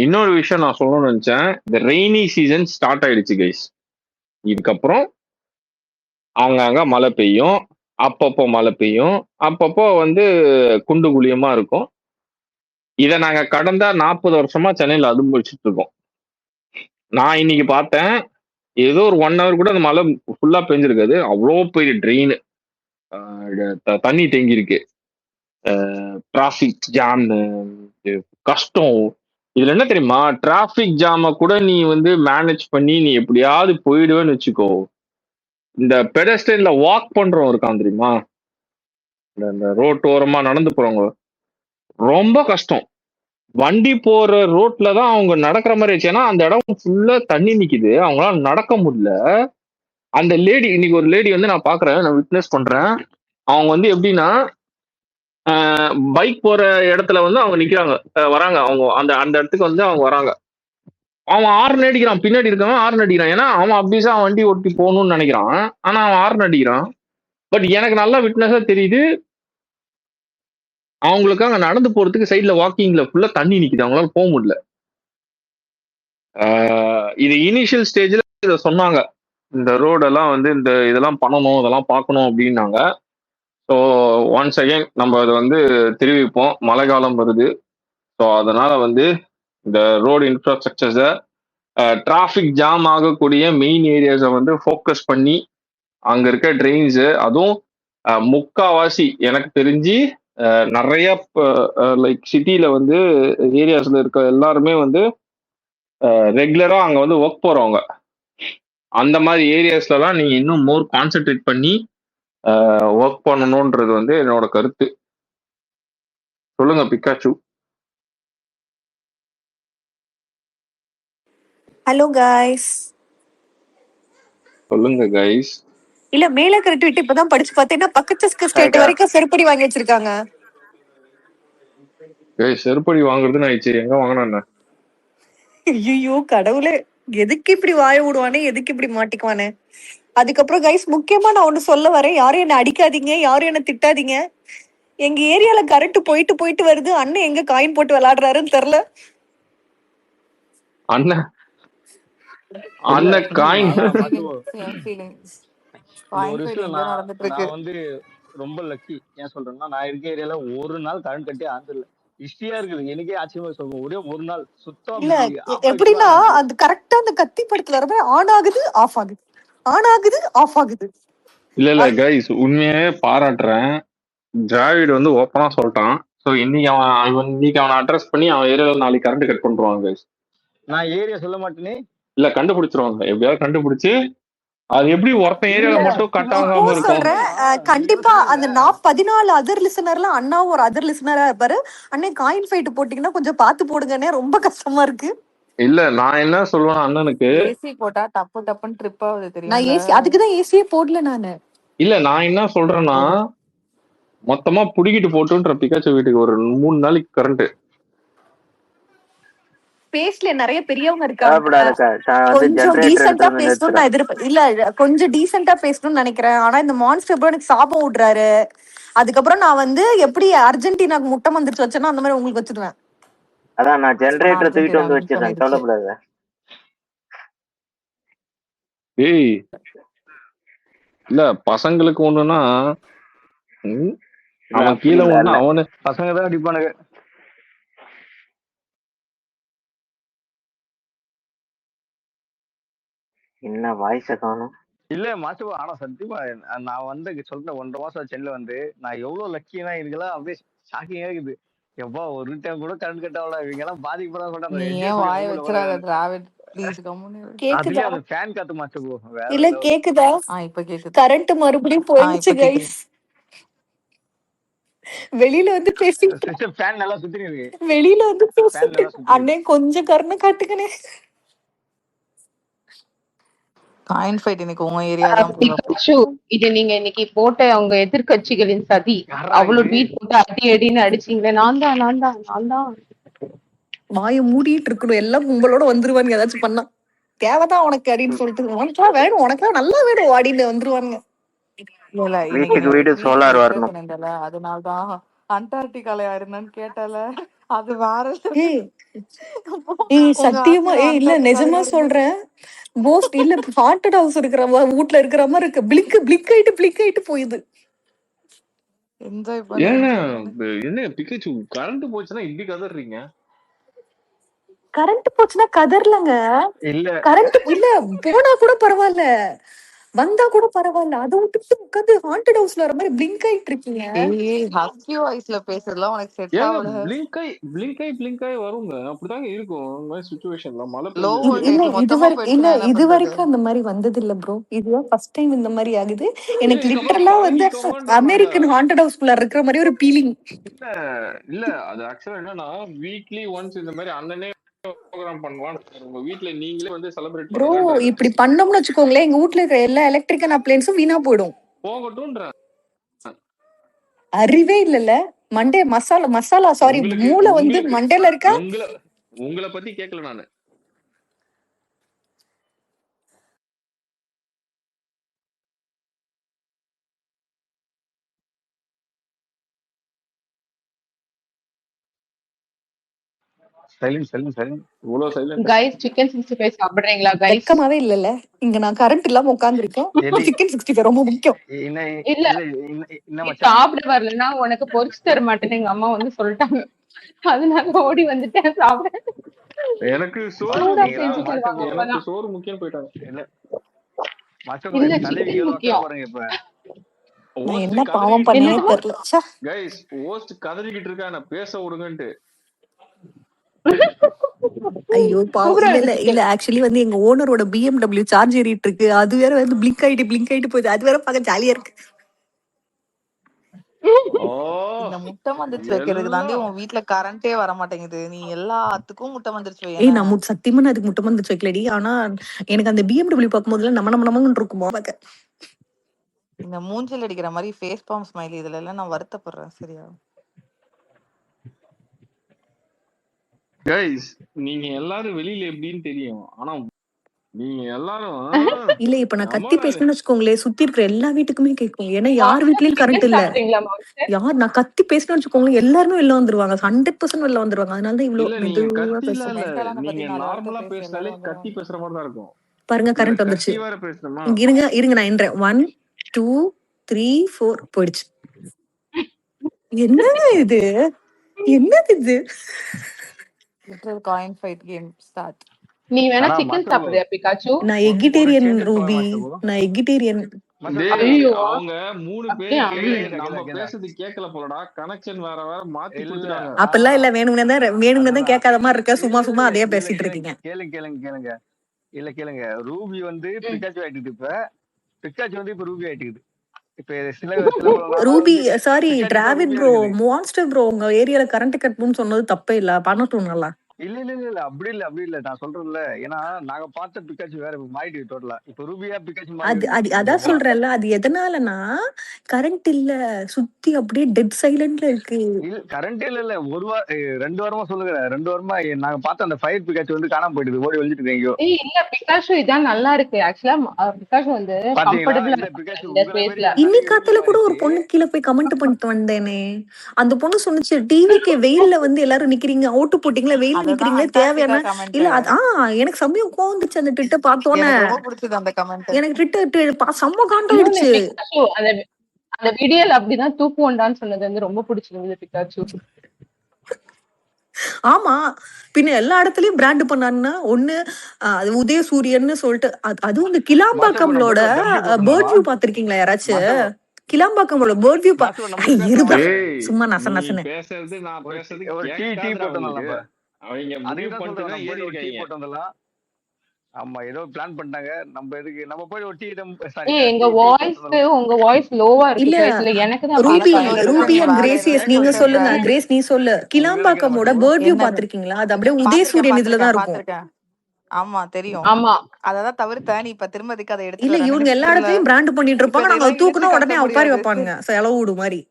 S8: இன்னொரு விஷயம் நான் சொல்லணும்னு நினைச்சேன். இந்த ரெய்னி சீசன் ஸ்டார்ட் ஆயிடுச்சு கைஸ். இதுக்கப்புறம் அங்கங்க மழை பெய்யும், அப்பப்போ மழை பெய்யும், அப்பப்போ வந்து குண்டு குழியமா இருக்கும். இதை நாங்க கடந்த 40 வருஷமா சென்னையில அனுபவிச்சுட்டு இருக்கோம். நான் இன்னைக்கு பார்த்தேன், ஏதோ ஒரு 1 hour கூட அந்த மழை ஃபுல்லா பெஞ்சிருக்காது. அவ்வளோ பெரிய ட்ரெயின் தண்ணி தேங்கி இருக்கு. டிராபிக் ஜாம், கஷ்டம். இதுல என்ன தெரியுமா, டிராபிக் ஜாம கூட நீ வந்து மேனேஜ் பண்ணி நீ எப்படியாவது போயிடுவேன்னு வச்சுக்கோ. இந்த பெடஸ்ட்ரியன்ல வாக் பண்றவங்க இருக்கான் தெரியுமா, இந்த ரோட்டோரமா நடந்து போறவங்க, ரொம்ப கஷ்டம். வண்டி போற ரோட்ல தான் அவங்க நடக்கிற மாதிரி இருந்துச்சு. ஏன்னா அந்த இடம் ஃபுல்லா தண்ணி நிக்குது, அவங்களால நடக்க முடியல. அந்த லேடி, இன்னைக்கு ஒரு லேடி வந்து நான் பாக்குறேன், நான் விட்னஸ் பண்றேன். அவங்க வந்து எப்படின்னா பைக் போற இடத்துல வந்து அவங்க நிக்கிறாங்க, வராங்க அவங்க அந்த அந்த இடத்துக்கு வந்து அவங்க வராங்க. அவன் ஆர்ன் அடிக்கிறான், பின்னாடி இருக்கவன் ஆர்ன் அடிக்கிறான். ஏன்னா அவன் அப்படிசா வண்டி ஓட்டி போகணும்னு நினைக்கிறான், ஆனா அவன் ஆர்ன் அடிக்கிறான். பட் எனக்கு நல்லா விட்னஸா தெரியுது, அவங்களுக்கு அங்க நடந்து போறதுக்கு சைட்ல வாக்கிங்ல ஃபுல்லா தண்ணி நிக்குது, அவங்களால போக முடியல. இது இனிஷியல் ஸ்டேஜ்ல இதை சொன்னாங்க, இந்த ரோடெல்லாம் வந்து இந்த இதெல்லாம் பண்ணணும், இதெல்லாம் பார்க்கணும் அப்படின்னாங்க. ஸோ ஒன்ஸ் அகைன் நம்ம அதை வந்து தெரிவிப்போம், மழை காலம் வருது. ஸோ அதனால வந்து இந்த ரோடு இன்ஃப்ராஸ்ட்ரக்சர்ஸை, டிராஃபிக் ஜாம் ஆகக்கூடிய மெயின் ஏரியாஸை வந்து ஃபோக்கஸ் பண்ணி அங்க இருக்க ட்ரெயின்ஸு, அதுவும் முக்காவாசி எனக்கு தெரிஞ்சு நிறைய லைக் சிட்டியில வந்து ஏரியாஸ்ல இருக்க எல்லாருமே வந்து ரெகுலரா அங்க வந்து ஒர்க் போறவங்க. அந்த மாதிரி ஏரியாஸ்லாம் நீங்க இன்னும் மோர் கான்சென்ட்ரேட் பண்ணி ஒர்க் பண்ணணும்ன்றது வந்து என்னோட கருத்து. சொல்லுங்க பிக்காச்சு.
S9: Hello guys.
S8: சொல்லுங்க கைஸ்.
S9: இல்ல மேல இருக்கிற ட்வீட் இப்பதான் படிச்சு பார்த்தேன்னா பக்கத்து ஸ்டேட் வரைக்கும் செருப்படி வாங்கி வச்சிருக்காங்க.
S8: செருப்படி வாங்குறது நான் சரி எங்க வாங்கினேன்.
S9: ஐயோ கடவுளே, எதுக்கு இப்படி வாய விடுவானே, எதுக்கு இப்படி மாட்டிக்குவானே. அதுக்கப்புறம் கைஸ் முக்கியமா நான் ஒண்ணு சொல்ல வரேன், யாரும் என்ன அடிக்காதீங்க, யாரும் என்ன திட்டாதீங்க. எங்க ஏரியால கரண்ட் போயிட்டு போயிட்டு வருது, அண்ணன் எங்க காயின் போட்டு விளையாடுறாருன்னு தெரியல.
S8: அண்ணன் அண்ணன் காயின்
S7: ஒரு விஷயம் நான் வந்து ரொம்ப லக்கி. ஏன் சொல்றேன்னா, நான் இருக்க ஏரியால ஒரு நாள் கரண்ட் கட்டி ஆந்திரல ஹிஸ்டரியா இருக்குது. எனக்கே ஆச்சரியமா சொல்லுவோம், ஒரே ஒரு நாள் சுத்தம்.
S9: இல்ல எப்படின்னா அது கரெக்டா அந்த கத்தி படத்துல வர ஆன் ஆகுது ஆஃப் ஆகுது, ஆன் ஆகுது ஆஃப் ஆகுது.
S8: இல்ல கைஸ், உண்மையாவே பாராட்டுறேன். டிராவிட் வந்து ஓப்பனா சொல்லிட்டான். ஸோ இன்னைக்கு அவனை அட்ரஸ் பண்ணி அவன் ஏரியாவில் நாளைக்கு கரண்ட் கட் பண்ணுவாங்க கைஸ்.
S7: நான் ஏரியா சொல்ல மாட்டேனே.
S8: இல்ல கண்டுபிடிச்சிருவாங்க, எப்படியாவது கண்டுபிடிச்சு அது எப்படி ஒருத்தன் ஏரியால மட்டும் கட் ஆகாம இருக்கும்.
S9: கண்டிப்பா அந்த 14 அதர் லிசனர்ல அண்ணாவும் ஒரு அதர் லிசனரா இருப்பாரு. அண்ணே காயின் ஃபைட் போட்டீங்கன்னா கொஞ்சம் பார்த்து போடுங்கன்னே, ரொம்ப கஷ்டமா இருக்கு.
S8: இல்ல நான் என்ன சொல்லுவேன், அண்ணனுக்கு
S3: ஏசி போட்டா டப்பு டப்புன்னு ட்ரிப் ஆகுது தெரியும்.
S9: நான் ஏசி அதுக்குதான் ஏசியே போடல நானு.
S8: இல்ல நான் என்ன சொல்றேன்னா, மொத்தமா புடிக்கிட்டு போட்டுன்ற பிக்காச்சு வீட்டுக்கு ஒரு 3 நாளைக்கு கரண்ட்.
S9: பேஸ்ல நிறைய பெரியவங்க இருக்காங்க, கொஞ்சம் டீசென்ட்டா பேசணும் நான் எதிர்ப்பு. இல்ல கொஞ்சம் டீசென்ட்டா பேசணும்னு நினைக்கிறேன். ஆனா இந்த மான்ஸ்டர் ப்ரோ எனக்கு சாபம் விடுறாரு. அதுக்கப்புறம் நான் வந்து எப்படி அர்ஜென்டினாக்கு முட்டை வந்துருச்சு வச்சேன்னா அந்த மாதிரி உங்களுக்கு வச்சிருவேன்.
S6: அதான் நான் ஜெனரேட்டர் தூக்கிட்டு வந்து வச்சிருக்கேன், கவலைப்படாத.
S8: ஏய் இல்ல பசங்களுக்கு ஒண்ணுன்னா அவன் கீழே ஒண்ணு அவனு
S7: பசங்க தான் அடிப்பானுங்க.
S6: என்ன வாய்ஸ காணும்.
S7: இல்ல மாசு, ஆனா சத்தியமா நான் வந்து சொல்றேன் 1.5 மாசம் சென்னையில வந்து நான் எவ்வளவு லக்கியா இருக்கலாம். அப்படியே ஷாக்கிங்கா இருக்குது. எப்பா ஒரு டைம் கூட கரண்ட் கட் ஆகல, இவங்க எல்லாம் பாதிக்கப்படாத ஃபேன் காத்து மாச்சு.
S9: இல்ல கேக்குதா?
S3: இப்ப கேக்குது.
S9: கரண்ட் மறுபடியும் போயிடுச்சு கைஸ். வெளியில வந்து பேசிட்டு
S7: ஃபேன் நல்லா சுத்திருக்கு.
S9: வெளியில வந்து பேசிட்டு அண்ணே கொஞ்சம் கருணை காட்டுக்கனே.
S3: காயின் ஃபைட் இன்னைக்கு உங்க ஏரியா தான்
S5: பிக்காச்சு, இது நீங்க இன்னைக்கு போட்ட அவங்க எதிர்கட்சிகளின் சதி. அவ்வளவு ட்வீட் போட்டு அடி அடின்னு அடிச்சீங்களே. நான் தான்
S9: வாயை மூடிட்டு இருக்கணும், எல்லாம் உங்களோட வந்துருவாங்க. ஏதாச்சும் பண்ணா தேவைதான் உனக்கு அப்படின்னு சொல்லிட்டு, உனக்கெல்லாம் வேணும், உனக்கெல்லாம் நல்லா வேணும் அப்படின்னு வந்துருவாங்க.
S6: வீட்டுக்கு வீடு சோலார் வரணும்.
S3: அதனாலதான் அண்டார்டிகால இருந்தான்னு கேட்டால அது வேற.
S9: சத்தியமா இல்ல நிஜமா சொல்றேன். போஸ்ட் இல்ல ஹாண்டட் ஹவுஸ் இருக்கிற வீட்ல இருக்கிற மாதிரி இருக்கு. பிளிக் ஆயிட்டு போயுது.
S3: என்ஜாய்
S8: என்ன பிக்காச்சு கரண்ட் போச்சுன்னா இப்படி கதறீங்க?
S9: கரண்ட் போச்சுன்னா கதறலங்க. கரண்ட் இல்ல போனா கூட பரவாயில்ல. வந்தா கூட பரவாயில்ல, அதை விட்டுட்டு உட்காந்து ஹாண்டட் ஹவுஸ்ல வர மாதிரி பிளிங்க் ஆயிட்டு இருக்கீங்க.
S3: ஏய் ஹஸ்கி வாய்ஸ்ல பேசுறதுலாம் உனக்கு செட்
S8: ஏங்க
S3: ஆகல.
S8: பிளிங்க் ஆகி வருங்க. அப்படிதாங்க இருக்கும் இந்த மாதிரி சுச்சுவேஷன்ல. மழை
S3: லோ
S8: பெஞ்சதுன்னா
S9: இல்ல
S3: வோல்டேஜ் மொத்தமா போயிடுச்சுன்னா என்ன
S9: இது
S3: பண்றது?
S9: வரைக்கும் அந்த மாதிரி வந்தது இல்ல ப்ரோ. இதுதான் ஃபர்ஸ்ட் டைம் இந்த மாதிரி ஆகுது.
S8: இல்ல
S9: எனக்கு
S8: இதுக்கப்புறம்
S9: லிட்டரலா வந்து
S8: பழகிக்கோங்கன்ற நாங்க.
S9: அமெரிக்கன் ஹாண்டட் ஹவுஸ்குள்ள இருக்கிற மாதிரி ஒரு ஃபீலிங்.
S8: இல்ல அது ஆக்சுவலா என்னன்னா வீக்லி ஒன்ஸ் இந்த மாதிரி அண்ணனே ப்ரோக்ராம் பண்ணலாம். உங்க வீட்ல நீங்களே வந்து செலிப்ரேட்
S9: ப்ரோ
S8: பண்ணுங்கன்றாரு.
S9: இப்படி பண்ணோம்னு வச்சுக்கோங்களேன், எங்க வீட்ல இருக்கிற எல்லா எலக்ட்ரிக்கல் அப்ளையன்ஸும் வீணா போயிடும்.
S8: போகட்டும்ன்ற
S9: அறிவே இல்லல்ல. மண்டே மசாலா சாரி
S8: உங்களுக்கு
S9: மூளை வந்து
S8: உங்களுக்கு
S9: மண்டேல இருக்கா?
S8: உங்களை பத்தி கேட்கல நானு. இவ்வளவு சைலண்ட்.
S5: கைஸ் சிக்கன் 65 சாப்பிடுறீங்களா கைஸ்?
S9: வெக்கமாவே இல்லல்ல. இங்க நான் கரண்ட் இல்லாம உட்கார்ந்துருக்கேன். சிக்கன் 65 ரொம்ப முக்கியம்.
S5: இல்ல நீ சாப்பிட வரலன்னா உனக்கு பொரிச்சு தர மாட்டேன்னு எங்க அம்மா வந்து சொல்லிட்டாங்க. அதனால ஓடி வந்துட்டேன் சாப்பிட.
S8: எனக்கு சோறு முக்கியம் போயிட்டாங்க.
S5: இல்ல சிக்கன் முக்கியம்.
S9: நான் என்ன பாவம் பண்ணே தெரியல.
S8: கைஸ் ஹோஸ்ட் கதறிக்கிட்டு இருக்கா, நான் பேச விடுங்கன்ட்டு.
S9: ஐயோ பாவம். இல்ல ஆக்சுவலி வந்து எங்க ஓனரோட BMW சார்ஜ் ஏறிட்டு இருக்கு. அது வேற வந்து பிளிங்க் ஆயிட்டு போகுது. அது வேற பார்க்க ஜாலியா இருக்கு.
S3: இந்த முட்டை மந்திரிச்சு வைக்கிறதுக்கு தாண்டி உன் வீட்டுல கரண்டே வர மாட்டேங்குது. நீ எல்லாத்துக்கும் முட்டை மந்திரிச்சு வை.
S9: ஏய் நான் சத்தியமா நான் அதுக்கு முட்டை மந்திரிச்சு வைக்கலடி. ஆனா எனக்கு அந்த BMW பார்க்கும்போதுல நமன்னு இருக்குமோ பார்க்க.
S3: இந்த மூஞ்சில் அடிக்கிற மாதிரி ஃபேஸ் பாம் ஸ்மைல் இதுல எல்லாம் நான் வருத்தப்படுறேன். சரியா
S8: கைஸ் நீங்க எல்லாரும் வெளியில எப்படின்னு தெரியும். ஆனா நீங்க எல்லாரும்
S9: இல்ல இப்ப நான் கத்தி பேசணும்னு வச்சுக்கோங்களேன், சுத்தி இருக்கிற எல்லா வீட்டுக்குமே கேட்கும். ஏன்னா யார் வீட்லயும் கரண்ட் இல்ல. நான் கத்தி பேசணும்னு வச்சுக்கோங்களேன், எல்லாருமே வெளில வந்துருவாங்க. 100% வெளில வந்துருவாங்க. அதனாலதான் இவ்வளவு மெதுவா பேசுறேன்.
S8: நீங்க நார்மலா பேசினாலே கத்தி பேசுற மாதிரி தான் இருக்கும்.
S9: பாருங்க கரண்ட் வந்துருச்சு. இருங்க நான் எண்றேன். 1 2 3 4 போயிடுச்சு. என்னது இது?
S3: Little coin fight game start.
S5: நீ வேணா சிக்கன் சாப்பிடுறியா பிகாச்சு?
S9: நான் எகிட்டேரியன் ரூபி. நான் எகிட்டேரியன்.
S8: அவங்க 3 பேர் நம்ம பேசுறது கேட்கல போலடா. கனெக்ஷன் வேற மாத்தி கொடுத்துட்டாங்க.
S9: அப்பெல்லாம் இல்ல, வேணும்னே தான் கேட்காத மாதிரி இருக்க. சும்மா அதே பேசிட்டு இருக்கீங்க.
S7: கேளுங்க. ரூபி வந்து பிகாச்சு ஆயிட்டு, இப்ப பிகாச்சு வந்து இப்ப ரூபி ஆயிட்டு.
S9: Ruby sorry Dravid bro, monster bro, உங்க ஏரியால கரண்ட் கட்னு சொன்னது தப்பே இல்ல. பண்ணட்டும் நல்லா.
S7: இல்ல அப்படி இல்ல நான் சொல்றேன்ல. ஏன்னா நாங்க பார்த்த பிகாச்சு வேற மாறிட்டு டோட்டலா. இப்ப ரூபியா பிகாச்சு
S9: அதான் சொல்றேன்ல. அது எதனாலனா கரண்ட் இல்ல, சுத்தி அப்படியே டெட் சைலண்ட்ல இருக்கு.
S7: கரண்ட் இல்ல 2 வாரமா சொல்லுங்க. 2 வாரமா நாங்க பார்த்த அந்த ஃபயர் பிகாச்சு வந்து காணாம போயிடுது. ஓடி வந்துட்டு எங்கயோ.
S5: இல்ல பிகாச்சு இதான் நல்லா இருக்கு. ஆக்சுவலா பிகாச்சு வந்து கம்ஃபர்ட்டபிளா இருக்கு.
S9: இன்னைக்காத்துல கூட ஒரு பொண்ணு கீழே போய் கமெண்ட் பண்ணிட்டு வந்தேனே. அந்த பொண்ணு சொன்னுச்சு, டிவிக்கு வெயில்ல வந்து எல்லாரும் நிக்கிறீங்க, ஓட்டு போட்டீங்களா, வெயில்ல நிக்கிறீங்களே, தேவையான இல்ல. எனக்கு சமயம் கோவம் வந்துச்சு அந்த ட்விட்டர் பார்த்தோன்னே. எனக்கு ட்விட்டர் செம்ம காண்டாயிடுச்சு.
S5: அந்த வீடியோல அப்படிதான் தூக்குவோண்டான்னு சொன்னது வந்து ரொம்ப பிடிச்சிருந்தது பிகாச்சு.
S9: ஆமா, பின்ன எல்லா இடத்துலயும் பிராண்ட் பண்ணாருன்னா ஒண்ணு அது உதயசூரியன்னு சொல்லிட்டு. அதுவும் இந்த கிளாம்பாக்கம்லோட பேர்ட் வியூ பாத்திருக்கீங்களா யாராச்சும்? கிளாம்பாக்கமோட பேர்ட் வியூ சும்மா நசன்னு
S8: பேசுறது நான் பேசுறது
S7: ஆமா ஏதோ பிளான் பண்ணாங்க. நம்ம போய் ஒரு டீ.
S5: எங்க வாய்ஸ் உங்க வாய்ஸ் லோவா இருக்கு. இல்ல எனக்கு தான்
S9: ரூபி அண்ட் கிரேசியஸ் நீங்க சொல்லுங்க. கிரேஸ் நீ சொல்லு. கிளாம்பாக்கமோட பேர்ட் வியூ பாத்திருக்கீங்களா? அது அப்படியே உதயசூரியன் இதுல தான் இருக்கும்.
S3: ஆமா தெரியும்.
S5: ஆமா
S3: அததான் தவிர்த்த நீ இப்ப திரும்பதிக்கு அதை எடுத்து.
S9: இல்ல இவங்க எல்லா இடத்துலயும் பிராண்ட் பண்ணிட்டு இருப்பாங்க. நாங்க தூக்குனா உடனே உட்காரி வைப்பானுங்க செலவு விடு மாதிரி.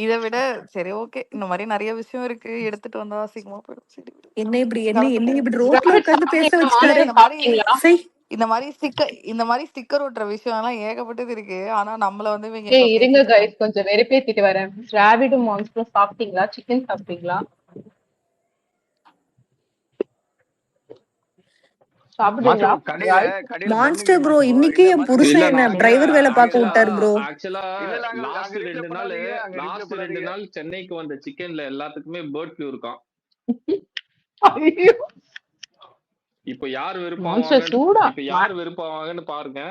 S3: இதை விட சரி ஓகே, இந்த மாதிரி நிறைய விஷயம் இருக்கு. எடுத்துட்டு வந்தா அசிங்கமா போயிடும். சரி
S9: என்ன இப்படி ரோட்ல உட்கார்ந்து பேச வச்சுட்டாரு.
S3: இந்த மாதிரி ஸ்டிக்கர் ஓட்டுற விஷயம் எல்லாம் ஏகப்பட்டது இருக்கு. ஆனா நம்மள வந்து
S5: இருங்க கைஸ் கொஞ்சம் வெறுப்பேத்திட்டு வரேன். டிராவிடும் மான்ஸ்டரும் சாப்பிட்டீங்களா? சிக்கன் சாப்பிட்டீங்களா?
S9: மான்ஸ்டர் ப்ரோ இன்னைக்கு என் புருஷன் என்ன டிரைவர் வேலை பார்க்க விட்டாரு ப்ரோ.
S8: ஆக்சுவலா லாஸ்ட் 2 நாள் சென்னைக்கு வந்த சிக்கன்ல எல்லாத்துக்குமே பேர்ட் ஃப்ளூ இருக்காம்.
S1: இப்ப யார்
S5: மான்ஸ்டர்
S1: வெறுப்பாவாங்கன்னு
S5: சூடா
S1: இப்ப யார் வெறுப்பாவாங்கன்னு பாருங்க.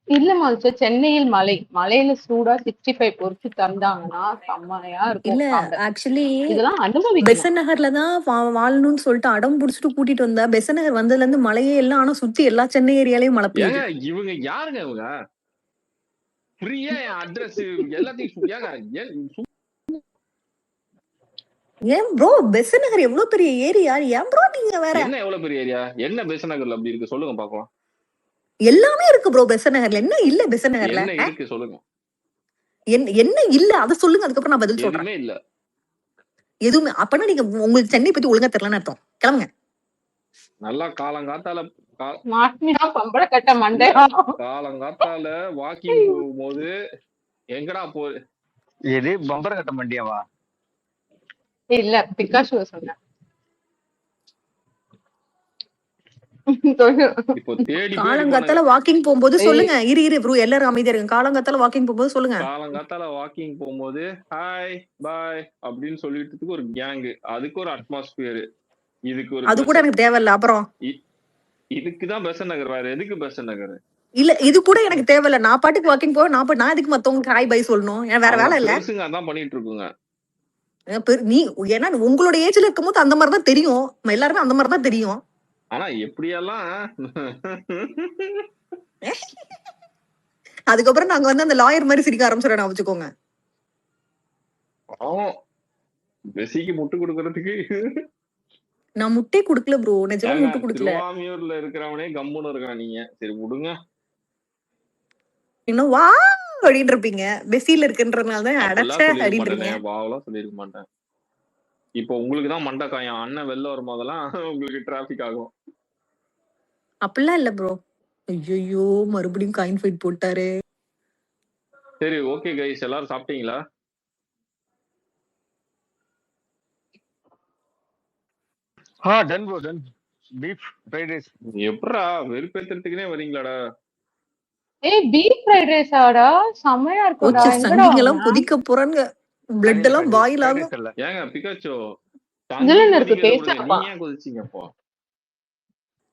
S5: இல்ல மான்ஸ்டர், சென்னையில் மலையில சூடா 65 பொரிச்சு தந்தாங்கன்னா செம்மையா இருக்கும்
S9: இல்ல
S5: சாப்பிட.
S9: ஆக்சுவலி
S5: இதெல்லாம் அனுபவிக்கணும்.
S9: பெசன் நகர்ல தான் வாழணும்னு சொல்லிட்டு அடம் புடிச்சிட்டு கூட்டிட்டு வந்தா. பெசன் நகர் வந்ததுல இருந்து மழையே எல்லாம், ஆனா சுத்தி எல்லா சென்னை ஏரியாலயும் மழை பெய்யுது.
S1: ஏங்க இவங்க யாருங்க இவங்க? ஃப்ரீயா என் அட்ரஸ் எல்லாத்தையும் ஏங்க
S9: ஏன் ப்ரோ பெசன் நகர் எவ்வளவு பெரிய ஏரியா, ஏன் ப்ரோ நீங்க வேற?
S1: என்ன எவ்வளவு பெரிய ஏரியா? என்ன பெசன் நகர்ல அப்படி இருக்கு சொல்லுங்க பாக்கலாம்.
S9: எல்லாமே இருக்கு ப்ரோ பெசன் நகர்ல. என்ன இல்ல பெசன் நகர்ல?
S1: என்ன இருக்கு சொல்லுங்க.
S9: என்ன இல்ல அத சொல்லுங்க, அதுக்கப்புறம் நான் பதில் சொல்றேன்.
S1: எதுவுமே இல்ல.
S9: எதுவுமே அப்பனா நீங்க உங்களுக்கு சென்னை பத்தி ஒழுங்கா தெரியலன்னு அர்த்தம். கிளம்புங்க.
S1: நல்லா காலங்காத்தால
S5: மாட்டினா பம்பள கட்ட மண்டையா.
S1: காலங்காத்தால வாக்கிங் போகும்போது எங்கடா போ
S7: எது பம்பர கட்ட மண்டியாவா?
S5: இல்ல பிகாஷுவ சொன்னேன்.
S1: இப்போ தேடி
S9: காலங்காத்தால வாக்கிங் போகும்போது சொல்லுங்க. இரு ப்ரோ, எல்லாரும் அமைதியா இருங்க. காலங்காத்தால வாக்கிங் போகும்போது சொல்லுங்க.
S1: காலங்காத்தால வாக்கிங் போகும்போது ஹாய் பாய் அப்படின்னு சொல்லிட்டு ஒரு கேங், அதுக்கு ஒரு அட்மாஸ்பியர், இதுக்கு ஒரு
S9: அது கூட எனக்கு தேவையில்ல. அப்புறம்
S1: இதுக்குதான் பெசன் நகர், வேற எதுக்கு பெசன் நகர்?
S9: இல்ல இது கூட எனக்கு தேவையில்ல. நான் பாட்டுக்கு வாக்கிங் போவேன். நான் எதுக்கு மத்தவங்களுக்கு ஹாய் பை சொல்லணும்? வேற வேலை இல்ல.
S1: அதான் பண்ணிட்டு இருக்குங்க.
S9: நீ ஏன்னா உங்களோட ஏஜ்ல இருக்கும்போது அந்த மாதிரிதான் தெரியும். எல்லாருமே அந்த மாதிரிதான் தெரியும்.
S1: ஆனா எப்படியெல்லாம்
S9: அதுக்கப்புறம் நாங்க வந்து அந்த லாயர் மாதிரி சிரிக்க ஆரம்பிச்சிடறோம் வச்சுக்கோங்க.
S1: பெசிக்கு முட்டு கொடுக்கறதுக்கு
S9: நான் முட்டை குடுக்கல ப்ரோ, நிஜமா முட்டு குடுக்கல.
S1: திருவாமியூர்ல இருக்கிறவனே கம்முன்னு இருக்கான். நீங்க சரி விடுங்க.
S9: இன்னும் வா அப்படின்னு இருப்பீங்க. பெசில இருக்குன்றதுனால தான் அடைச்ச அப்படின்னு
S1: வாவெல்லாம் சொல்லிருக்க மாட்டேன். இப்போ உங்களுக்கு தான் மண்டை காயம். அண்ணன் வெளில வரும் போதெல்லாம் உங்களுக்கு டிராபிக் ஆகும்.
S9: அப்படிலாம் இல்ல ப்ரோ. ஐயோ மறுபடியும் காயின் ஃபைட் போட்டாரு.
S1: சரி ஓகே கைஸ், எல்லாரும் சாப்பிட்டீங்களா?
S7: Done bro, done. Beef fried rice.
S1: எப்படா வெறுப்பேத்துறதுக்குனே வரீங்களாடா?
S5: ஏய் பீஃப் ஃப்ரைட் ரைஸ் ஆடா, செமையா இருக்கும்டா.
S9: சண்டிங்க எல்லாம் கொதிக்க போறாங்க. பிளட் எல்லாம் பாயில் ஆகும்.
S1: ஏங்க பிகாச்சோ
S5: இதுல இருக்கு டேஸ்டா.
S1: நீங்க ஏன் கொதிச்சீங்க அப்போ?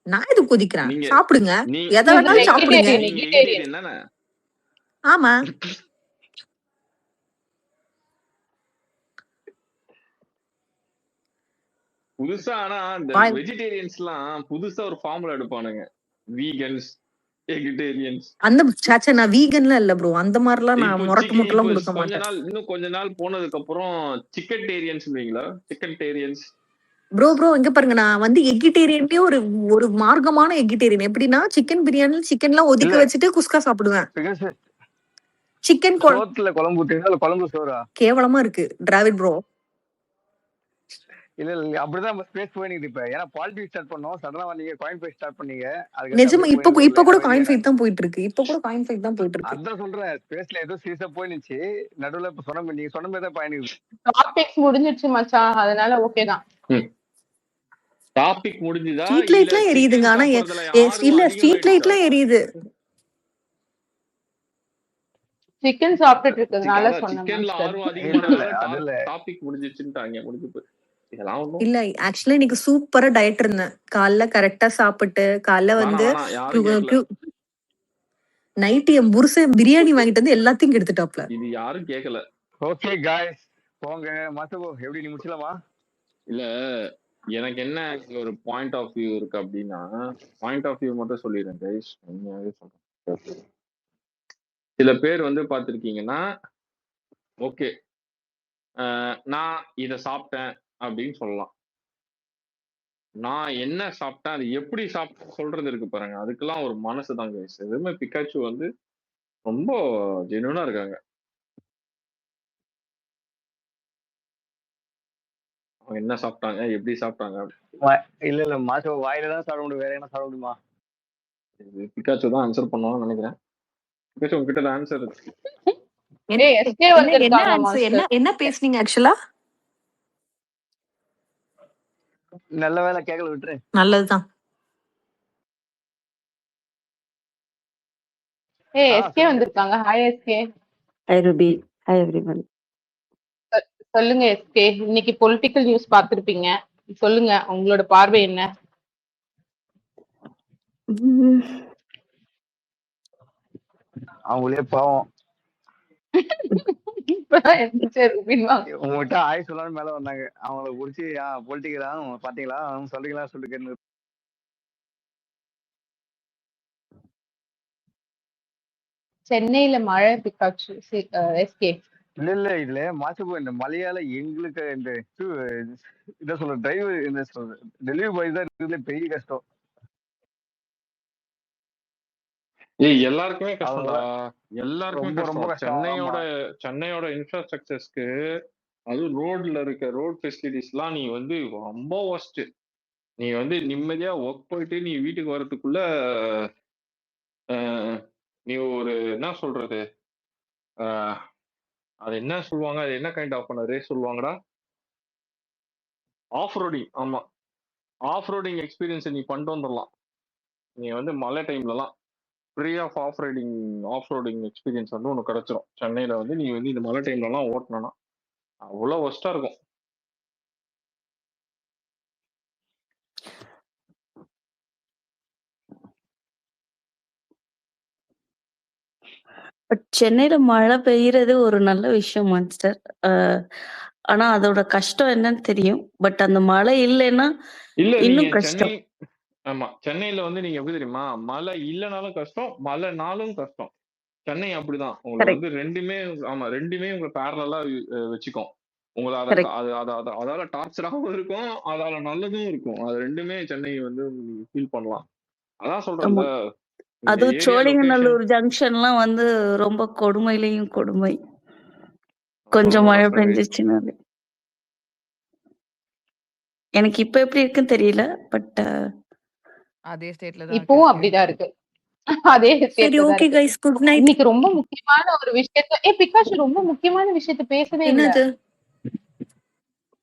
S9: நான் இது கொதிக்கிறேன். சாப்பிடுங்க, எதை வேணாலும் சாப்பிடுங்க. ஆமா
S1: புதுசா ஆனா இந்த வெஜிடேரியன்ஸ் எல்லாம் புதுசா ஒரு ஃபார்முலா எடுப்பானுங்க. வீகன்ஸ், எகிடேரியன்ஸ்.
S9: அந்த சாச்சா நான் வீகன்லாம் இல்ல ப்ரோ. அந்த மாதிரிலாம் நான் முரட்டெல்லாம் கொடுக்க மாட்டேன்.
S1: இன்னும் கொஞ்ச நாள் போனதுக்கு அப்புறம் சிக்கன்டேரியன்ஸ்ங்களா? சிக்கன்டேரியன்ஸ்
S9: ப்ரோ இங்க பாருங்க, நான் வந்து எகிடேரியன்லயே ஒரு மார்க்கமான எகிடேரியன். எப்படின்னா சிக்கன் பிரியாணி சிக்கன்லாம் ஒதுக்கி வச்சுட்டு குஸ்கா சாப்பிடுவேன். சிக்கன்
S7: குழம்பு சோறா
S9: கேவலமா இருக்கு டிராவிட் ப்ரோ.
S7: இல்ல அப்படிதான் ஸ்பேஸ் போயிட்டு இப்ப. ஏன்னா பாலிடிக்ஸ் ஸ்டார்ட் பண்ணோம், சடனா நீங்க காயின் ஃபைட் ஸ்டார்ட் பண்ணீங்க.
S9: நிஜமா இப்ப கூட காயின் ஃபைட் தான் போயிட்டு இருக்கு.
S7: அதான் சொல்றேன், ஸ்பேஸ்ல ஏதோ சீசா போயிடுச்சு நடுவுல. இப்ப நீங்க சொன்ன மாதிரி தான் பயணிக்குது.
S5: டாபிக்ஸ் முடிஞ்சிருச்சு மச்சான், அதனால ஓகே தான்.
S1: டாபிக் முடிஞ்சுதா?
S9: ஸ்ட்ரீட் லைட்லாம் எரியுதுங்க. ஆனா இல்ல ஸ்ட்ரீட் லைட்லாம் எரியுது.
S5: சிக்கன் சாப்பிட்டுட்டு இருக்கிறதுனால சொன்னேன்.
S1: சிக்கன்ல ஆர்வம் அதிகமானதால டாபிக் முடிஞ்சிருச்சுன்றாங்க. முடிஞ்சு போய்
S9: இல்ல ஆக்சுவலா இன்னைக்கு சூப்பரா டயட் இருந்தேன். காலைல கரெக்டா சாப்பிட்டு காலைல வந்து நைட் என் புருஷன் பிரியாணி வாங்கிட்டு வந்து எல்லாத்தையும் கெடுத்துட்டாப்ல.
S1: இது யாரும் கேட்கல.
S7: ஓகே காய்ஸ் போங்க. மாசபோ எப்படி நீ முடிச்சலாமா?
S1: இல்ல எனக்கு என்ன ஒரு பாயிண்ட் ஆஃப் வியூ இருக்கு அப்படின்னா, பாயிண்ட் ஆஃப் வியூ மட்டும் சொல்லிடுறேன் கைஸ். உண்மையாவே சொல்றேன். சில பேர் வந்து பார்த்துருக்கீங்கன்னா ஓகே நான் இதை சாப்பிட்டேன் அப்படின்னு சொல்லலாம். நான் என்ன சாப்பிட்டேன், அது எப்படி சாப்பிட்டேன் சொல்றது இருக்கு பாருங்க. அதுக்கெல்லாம் ஒரு மனசு தான் கைஸ். எதுவுமே பிகாச்சு வந்து ரொம்ப ஜெனுவனா இருக்காங்க. அவங்க என்ன சாப்பிட்டாங்க, எப்படி சாப்பிட்டாங்க?
S7: இல்ல மாசோ வாயில தான் சாப்பிட முடியும், வேற என்ன சாப்பிட முடியுமா?
S1: பிகாச்சு தான் ஆன்சர் பண்ணுவான்னு நினைக்கிறேன். பிகாச்சு உங்ககிட்ட ஆன்சர் இருக்கு.
S9: என்ன பேசுனீங்க ஆக்சுவலா?
S7: நல்ல வேலை கேக்கல, விட்டுரு.
S9: நல்லதுதான்.
S5: எஸ்கே வந்திருக்காங்க. Hi SK.
S10: Hi Ruby. Hi everyone.
S5: சொல்லுங்க எஸ்கே, இன்னைக்கு பொலிட்டிக்கல் நியூஸ் பார்த்திருப்பீங்க. சொல்லுங்க உங்களோட பார்வை என்ன?
S10: உம்
S7: அவங்களே பாவம்.
S5: இப்பதான் எந்திரிச்சு ரூபின் வாங்க.
S7: உங்ககிட்ட ஆய் சொல்லான்னு மேல வந்தாங்க. அவங்கள குறிச்சு பொலிட்டிக்கலா பாத்தீங்களா சொல்றீங்களா சொல்லி கேட்டு.
S5: சென்னையில மழை பிக்காச்சு எஸ்கே.
S7: இல்ல இதுல மாசப்போ இந்த மலையால எங்களுக்கு இந்த இத சொல்ற டிரைவர் இந்த சொல்ற டெலிவரி பாய் தான் இருக்கிறதுல பெரிய கஷ்டம்.
S8: ஏய் எல்லாருக்குமே கஷ்டம்டா,
S7: அவங்க
S8: எல்லாருக்குமே
S7: ரொம்ப
S8: கஷ்டம்.
S7: கஷ்டம்.
S8: சென்னையோட இன்ஃப்ராஸ்ட்ரக்சர்ஸ்க்கு அது ரோட்ல இருக்க ரோட் ஃபெசிலிட்டிஸ்லாம் நீ வந்து ரொம்ப ஒஸ்ட். நீ வந்து நிம்மதியா ஒர்க் போயிட்டு நீ வீட்டுக்கு வர்றதுக்குள்ள அஹ், நீ ஒரு என்ன சொல்றது, அஹ், அது என்ன சொல்லுவாங்க, அது என்ன கைண்ட் ஆஃப் ரேஸ் சொல்லுவாங்கடா, ஆஃப் ரோடிங். ஆமா, ஆஃப் ரோடிங் எக்ஸ்பீரியன்ஸ் நீ பண்ணிட்டு வந்துடலாம். நீ வந்து மழை டைம்லலாம் free of off roading experience வந்து உனக்கு கிடைச்சிரும். சென்னையில வந்து நீ வந்து இந்த மழை டைம்லலாம் ஓட்டணும்னா அவ்வளோ ஒஸ்டா இருக்கும்.
S10: பட் சென்னையில மழை பெய்யறது ஒரு நல்ல விஷயம் மாஸ்டர். ஆனா அதோட கஷ்டம் என்னன்னு தெரியும். பட் அந்த மழை இல்லைன்னா
S8: இல்ல நீங்க
S10: இன்னும்
S8: சென்னை,
S10: கஷ்டம்.
S8: ஆமா சென்னையில வந்து நீங்க எப்படி தெரியுமா, மழை இல்லைனாலும் கஷ்டம், மழைனாலும் கஷ்டம். சென்னை அப்படிதான். உங்களுக்கு
S10: கரெக்ட்
S8: வந்து ரெண்டுமே, ஆமா ரெண்டுமே உங்களை பேரலா வச்சுக்கும். உங்களை
S10: கரெக்ட்.
S8: அதால டார்ச்சராகவும் இருக்கும், அதால நல்லதும் இருக்கும். அது ரெண்டுமே சென்னை வந்து ஃபீல் பண்ணலாம். அதான் சொல்றேன்ல,
S10: ஆமா.
S8: இந்த
S10: அதுவும்
S8: ஏரியா லொகேஷன்.
S10: சோழிங்கநல்லூர் ஜங்ஷன்லாம் வந்து ரொம்ப கொடுமையிலையும் கொடுமை. கொஞ்சம்
S8: ரொம்ப
S10: மழை
S8: கஷ்டம் guys.
S10: பெஞ்சிச்சுனாலே. எனக்கு இப்ப எப்படி இருக்குன்னு தெரியல. பட்
S3: அதே ஸ்டேட்ல தான் இருக்கு
S5: இப்பவும்
S3: எஸ்கே.
S5: அப்படிதான் இருக்கு. அதே
S9: சரி
S5: ஸ்டேட்ல தான்
S9: ஓகே
S5: இருக்கு.
S9: Guys, good night.
S5: இன்னைக்கு ரொம்ப முக்கியமான ஒரு விஷயத்த பிகாஷ் ரொம்ப முக்கியமான விஷயத்த பேசவே இல்ல.
S9: என்னது?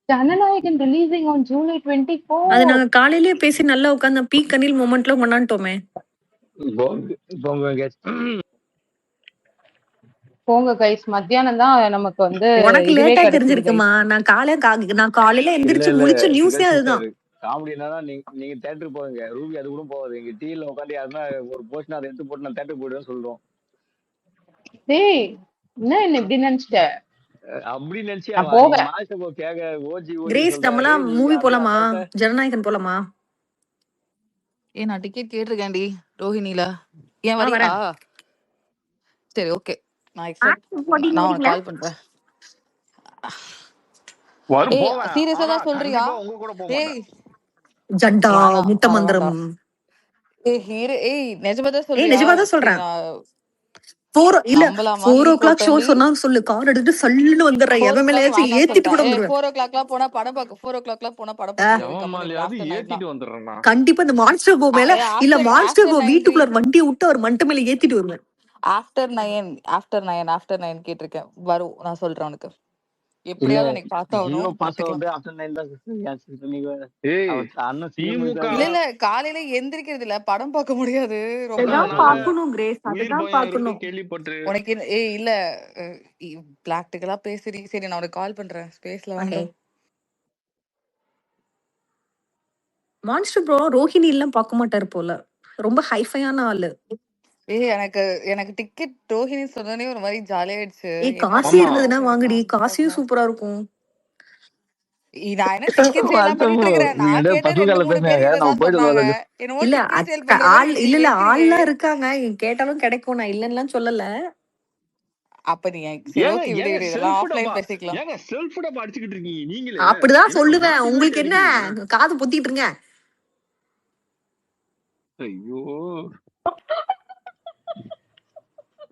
S5: ஜனநாயகன் ரிலீசிங் ஆன் ஜூலை
S9: அது
S5: 24.
S9: நாங்க காலையிலேயே பேசி நல்லா உட்காந்து பீக் அனில் மொமெண்ட்ல கொண்டாண்டோமே.
S5: போங்க கைஸ், மத்தியானம் தான் நமக்கு வந்து
S9: உனக்கு
S5: இதுவே
S9: லேட்டா
S5: கிடைச்சது கைஸ்.
S9: தெரிஞ்சிருக்குமா? நான் காலையில
S7: இல்ல
S9: எந்திரிச்சு
S7: இல்ல
S9: முழிச்ச நியூஸே
S7: பிகாஸ்
S9: அதுதான்.
S7: சிஸ்டர் காமெடி என்னன்னா நீங்க தேட்டருக்கு போவீங்க, ரூபி அது கூட போவாது. எங்க டீல உட்காந்து யாருன்னா ஒரு போர்ஷன் அதை எடுத்து போட்டு நான் தேட்டருக்கு போயிடுவேன்னு சொல்றோம்.
S5: டேய் என்ன இப்படி நினைச்சிட்ட?
S7: அப்படி நினைச்சு
S5: நான்
S7: அவன்
S5: போவேன்.
S7: மாசப்போ கேக்க ஓஜி
S9: கிரேஸ்,
S7: சொல்றாரு.
S9: நம்மளாம்
S7: நீங்க
S9: மூவி
S7: அப்படியே
S9: போலாமா?
S7: படத்தை
S9: ஜனநாயகன் போலாமா?
S3: நான் டிக்கெட் கேட்டிருக்கேன்டி ரோஹிணில. ஏன்
S9: வரேன்.
S3: வரியா? சரி ஓகே, நான் எக்ஸப்ட் நான் உனக்கு கால் பண்றேன். ஏய்
S1: போவேன்,
S3: சீரியஸா
S1: ஆனா
S3: தான் சொல்றியா?
S1: கண்டிப்பா உங்க கூட போக மாட்டேன்.
S3: ஏய்
S9: ஜண்டா
S3: வேணாம்
S9: முட்ட
S3: வேணாம்டா.
S9: மந்திரம்.
S3: நிஜமா தான்
S9: ஏய்
S3: சொல்றியா?
S9: நிஜமா தான்
S3: சரி
S9: சொல்றேன்.
S3: நான்
S9: 4
S3: நம்பலாமா?
S9: o'clock ஷோ சொன்னான்னு சொல்லு, கார் எடுத்துட்டு சல்லுன்னு வந்துடுறேன்.
S3: 4
S9: எவன்
S3: o'clock
S9: மேலேயாச்சும்
S3: வேணாம்
S9: ஏத்திட்டு
S3: சொல்லிட்டேன்.
S9: கூட வந்துருவேன்.
S3: 4 o'clock போனா படம் பார்க்க 4 o'clock போனா படம் பார்க்க முடியாது.
S8: எவன்
S3: கம்முனு
S8: மேலேயாவது
S3: ஆஃப்டர் 9 தான்.
S8: ஏத்திட்டு வந்துடுறேன்னா
S9: கண்டிப்பா இந்த மான்ஸ்டர் கோ மேல, இல்ல
S3: ஆஃப்டர்
S9: மான்ஸ்டர்
S3: ஆஃப்டர்
S9: கோ
S3: 9
S9: வீட்டுக்குள்ள வண்டியை விட்டு அவர் மண்ட மேல ஏத்திட்டு வருவேன்.
S3: ஆஃப்டர் 9 கேட்டிருக்கேன். வரும், நான் சொல்றேன் உனக்கு.
S7: இல்ல
S3: எப்படியாவது எனக்கு
S7: ஜியோ
S3: பார்த்தாகணும்,
S7: பாஸ்
S3: பார்த்துக்கலாம்.
S7: வந்து ஆஃப்டர் 9 தான் சிஸ்டர். ஏன் சிஸ்டர் நீங்க
S8: ஏய்
S7: அண்ணன் சிஎம்
S8: திமுக
S3: இல்ல இல்ல காலையில எந்திரிக்கிறது இல்ல, படம் பார்க்க முடியாது. ரொம்ப
S9: அதுதான்
S8: அதனால
S9: பாக்கணும் கிரேஸ்,
S8: உயிர்
S9: அதுதான்
S8: பயம் இருக்கு
S9: பாக்கணும்.
S8: கேள்விப்பட்டு.
S3: உனக்கு இல்ல பிளாக்டிக்கலா பேசுறீ. சரி நான் உனக்கு கால் பண்றேன், ஸ்பேஸ்ல
S9: ஓகே.
S3: வந்து.
S9: மான்ஸ்டர் ப்ரோ ரோஹிணி எல்லாம் பார்க்க மாட்டாரு போல, ரொம்ப ஹைஃபையான ஆளு.
S3: எனக்கு டிக்கெட் ரோஹிணி சொன்னோடனே ஒரு மாதிரி ஜாலியாயிடுச்சு.
S9: ஏய்
S3: என்ன
S9: காசி
S8: ஆமா
S9: இருந்ததுன்னா
S3: சரி
S9: வாங்கடி,
S3: காசு
S9: காசியும்
S3: பார்க்கலாம்.
S9: சூப்பரா இருக்கும்.
S3: நான் என்ன டிக்கெட் சேல்லாம் பண்ணிட்டு இருக்கிறேன். நான்
S7: நீங்க
S3: கேட்ட
S7: பசங்க
S3: 2-3 பேர்
S7: பேசுனாங்க, நம்ம
S3: இததான்
S7: போயிட்டு
S3: சொன்னாங்க.
S7: வரலாம்.
S3: என்னவோ
S9: இல்ல
S3: டிக்கெட் சேல் பண்ற மாதிரி
S9: ஆள்
S3: நீ
S9: இல்ல
S3: பேசுறியே.
S9: ஆள்லாம் இருக்காங்க, கேட்டாலும் கிடைக்கும், நான் இல்லன்னுலாம் சொல்லல.
S3: அப்ப நீ சரி
S8: ஏங்க
S3: ஓகே விடு
S8: ஏங்க
S3: விடு, இதெல்லாம்
S8: செல்ஃப்
S3: ஆஃப்லைன்
S8: டப்பா,
S3: பேசிக்கலாம்.
S8: ஏங்க செல்ஃப் டப்பா அடிச்சுக்கிட்டு இருக்கீங்க நீங்களே.
S9: அப்படிதான்
S8: என்ன
S9: சொல்லுவேன்.
S8: மாத்தி
S9: உங்களுக்கு
S8: மாத்தி
S9: என்ன
S8: அடிக்கிறீங்க?
S9: காது பொத்திட்டு இருங்க.
S8: ஐயோ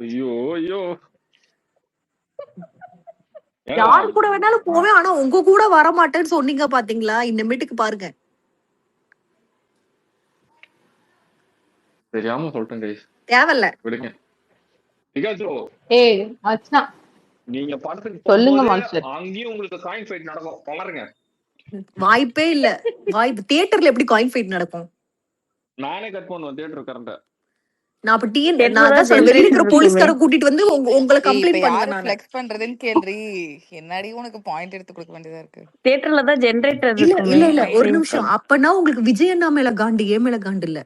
S8: ஐயோ ஐயோ ஏங்க
S9: யாரு கூட வேணாலும் போவேன், ஆனா உங்க கூட வர மாட்டேன்னு சொன்னீங்க பாத்தீங்களா? இன்னமேட்டுக்கு பாருங்க.
S8: தெரியாம சொல்லிட்டேன் கைஸ்,
S9: தேவையில்ல.
S8: விடுங்க. பிகாசோ
S5: ஏய் மச்சான்
S8: நீங்க படத்துக்கு
S5: சொல்லுங்க
S8: போகும்போது
S5: மான்ஸ்டர்.
S8: அங்கேயும் உங்களுக்கு காயின் ஃபைட் நடக்கும், பாருங்க.
S9: வாய்ப்பே இல்ல. தியேட்டர்ல எப்படி காயின் ஃபைட் நடக்கும்?
S8: நானே கட் பண்ணுவேன் தியேட்டர் கரண்ட.
S9: நான் அப்ப நான்
S10: தேட்டர்ல
S9: அதான்
S10: தான்
S9: சொல்ல வெளியில இருக்கிற
S10: ஜென்ரேட்டர் இருக்குமே.
S9: போலீஸ்கார கூட்டிட்டு வந்து உங்களை
S3: ஏய் இப்ப
S9: கம்ப்ளைண்ட்
S3: யாரு
S9: பண்ணுவேன் நானு.
S3: ஃபிளெக்ஸ் பண்றதுன்னு கேள்றி. என்னடி உனக்கு பாயிண்ட் எடுத்து கொடுக்க வேண்டியதா இருக்கு.
S10: தேட்டர்ல தான் ஜென்ரேட்டர்
S9: இல்ல
S10: இருக்குமே.
S9: இல்ல இல்ல ஒரு
S10: சேவ்
S9: நிமிஷம்.
S10: பண்ண.
S9: அப்பனா உங்களுக்கு விஜய் அண்ணா மேல காண்டு, ஏன் மேல காண்டு இல்ல.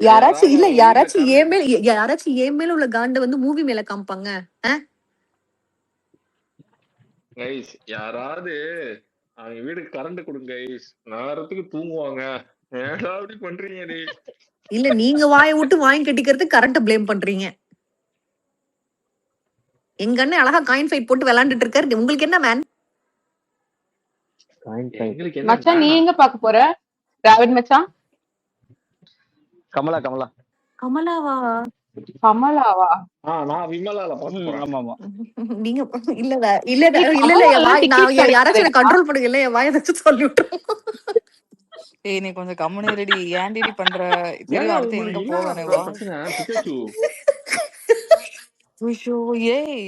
S9: யாராச்சும் இல்ல யாராச்சும் ஏன் மேல உள்ள காண்டு வந்து மூவி மேல காமிப்பாங்க.
S8: கைஸ் யாராவது அவங்க வீட்டுக்கு கரண்ட் கொடுங்க கைஸ், நேரத்துக்கு தூங்குவாங்க. ஏன்டா அப்படி பண்றீங்க நீ?
S9: இல்ல நீங்க வாயை விட்டு வாங்கி கட்டிக்கிறது கரண்ட் பிளேம் பண்றீங்க. எங்க அண்ணன் அழகா காயின் ஃபைட் போட்டு விளையாண்டுட்டு இருக்காரு. உங்களுக்கு என்ன மேன்?
S8: எங்களுக்கு என்ன
S5: மச்சான் நீ
S8: வேணாம்.
S5: எங்க பாக்க போற டிராவிட் மச்சான்?
S7: கமலா கமலா.
S9: கமலாவா?
S5: கமலாவா?
S8: நான் விமலால பார்க்க போறேன்.
S7: ஆமா ஆமா.
S9: நீங்க இல்ல இல்ல இல்ல இல்ல
S5: கமலா
S9: என் வாய்
S5: டிக்கெட்
S9: நான் யாராச்சும்
S5: கிடைக்குதுடா.
S9: கண்ட்ரோல் பண்ணுங்க. இல்ல என் வாய் ஏதாச்சும் சொல்லி விட்டுரும்.
S3: ஏய் நீ கொஞ்சம் கம்முனு ரெடி. ஏன்டி பண்ணற?
S8: ஏங்க
S3: தெரியும் அடுத்து
S8: உங்களுக்கு
S3: எங்க
S8: என்ன
S3: போவேன்னு வா.
S8: பிரச்சனை? பிகாச்சு
S3: ஐயோ ஏய்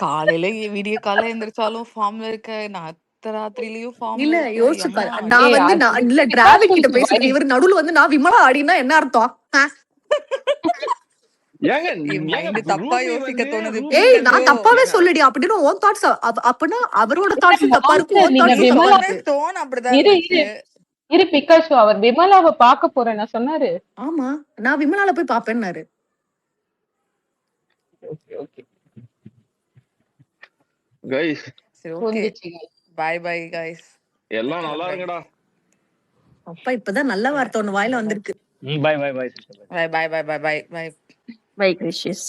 S3: காலையில விடிய காலையில எந்திரிச்சாலும் ஃபார்ம்ல இருக்க. நான் ராத்திரிலயும் ஃபார்ம்ல
S9: இல்ல
S3: இருக்க.
S9: யோசிச்சு
S3: எம்மா
S9: பாரு. நான்
S5: ஏய்
S9: வந்து
S5: அது
S9: நான் இல்ல
S5: பிகாஸ்
S9: டிராவிட் கிட்ட பேசுறேன். இவர் நடுவுல வந்து நான் விமலா ஆடினா என்ன அர்த்தம்?
S8: ஏங்க
S3: என் மைண்ட்
S8: ஏங்க
S3: தப்பா
S8: ரூபி
S3: யோசிக்க
S8: வந்து
S3: தோணுது
S8: ரூபி
S9: ஏய்
S3: பிகாச்சு.
S9: நான் தப்பாவே
S8: ஏங்க
S9: சொல்லடி. அப்படின்னு உன் தாட்ஸ் அப்பனா அவரோட தாட்ஸும் தப்பா இருக்கு,
S5: மாஸ்டர்
S9: உன்
S5: நீங்க
S9: தாட்ஸும் தப்பா
S5: விமலா
S9: இருக்கு.
S3: டோன் அப்படிதான்
S5: இரு
S3: இருந்துச்சு.
S5: இரு இரு பிகாஷு அவர் விமலாவை பாக்க போறேன் நான் சொன்னாரு.
S9: ஆமா நான் விமலால போய் பாப்பேன்னாரு.
S5: ஓகே ஓகே
S8: கைஸ்
S3: சரி ஓகே
S5: புரிஞ்சிச்சு.
S3: Bye bye guys.
S8: எல்லாம்
S3: நான்
S8: நல்லா
S3: கிளம்புறேன்.
S8: இருங்கடா.
S9: அப்பா இப்பதான் நல்ல வார்த்தை ஒண்ணு வாயில வந்திருக்கு.
S7: Bye bye bye sister.
S3: Bye bye bye bye bye bye.
S10: Bye கிரிஷியஸ்.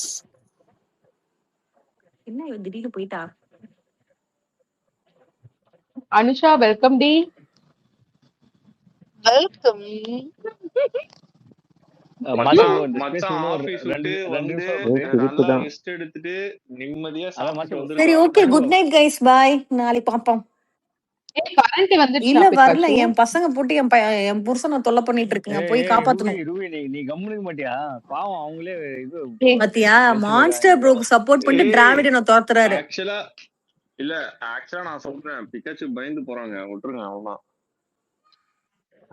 S9: என்ன இவ திடீர்னு போயிட்டா?
S5: அனுஷா வெல்கம் டி.
S11: வெல்கம்.
S8: மச்சான்
S7: இந்த ஸ்பேஸ்
S8: மச்சான்
S7: இன்னும் ஒரு
S8: ஆபீஸ்
S7: ரெண்டு
S8: விட்டு
S7: ரெண்டு
S8: வந்து
S7: நிமிஷம் வருது.
S6: சிரிப்பு
S8: நல்லா
S6: தான்.
S8: ரெஸ்ட் எடுத்துட்டு நிம்மதியா
S7: அதான்
S8: சாப்பிட்டு
S7: மாசம்
S9: சரி
S8: வந்துருங்கடா.
S9: ஓகே
S7: மாசம்
S9: குட் நைட் கைஸ் பாய். நாளைக்கு பாப்போம்.
S5: ஏய் கரண்ட் வந்துருச்சா
S9: இல்ல வரல.
S5: பிகாஷு?
S9: என் பசங்க போட்டு என் புருஷனை தொல்லை பண்ணிட்டு இருக்குங்க. போய்
S7: ரூபி
S9: காப்பாத்தணும்.
S7: ரூபி நீ கம்முனுக்க மாட்டியா? பாவம் அவங்களே இது
S5: ஏய்
S9: பாத்தியா
S7: பேசுறது
S9: மான்ஸ்டர் ப்ரோக்கு சப்போர்ட் பண்ணிட்டு
S8: ஏய்
S9: டிராவிட துரத்துறாரு.
S8: ஆக்சுவலா நான் சொல்றேன் பிகாச்சு பயந்து போறாங்க, விட்டுருங்க அவ்வளவுதான்.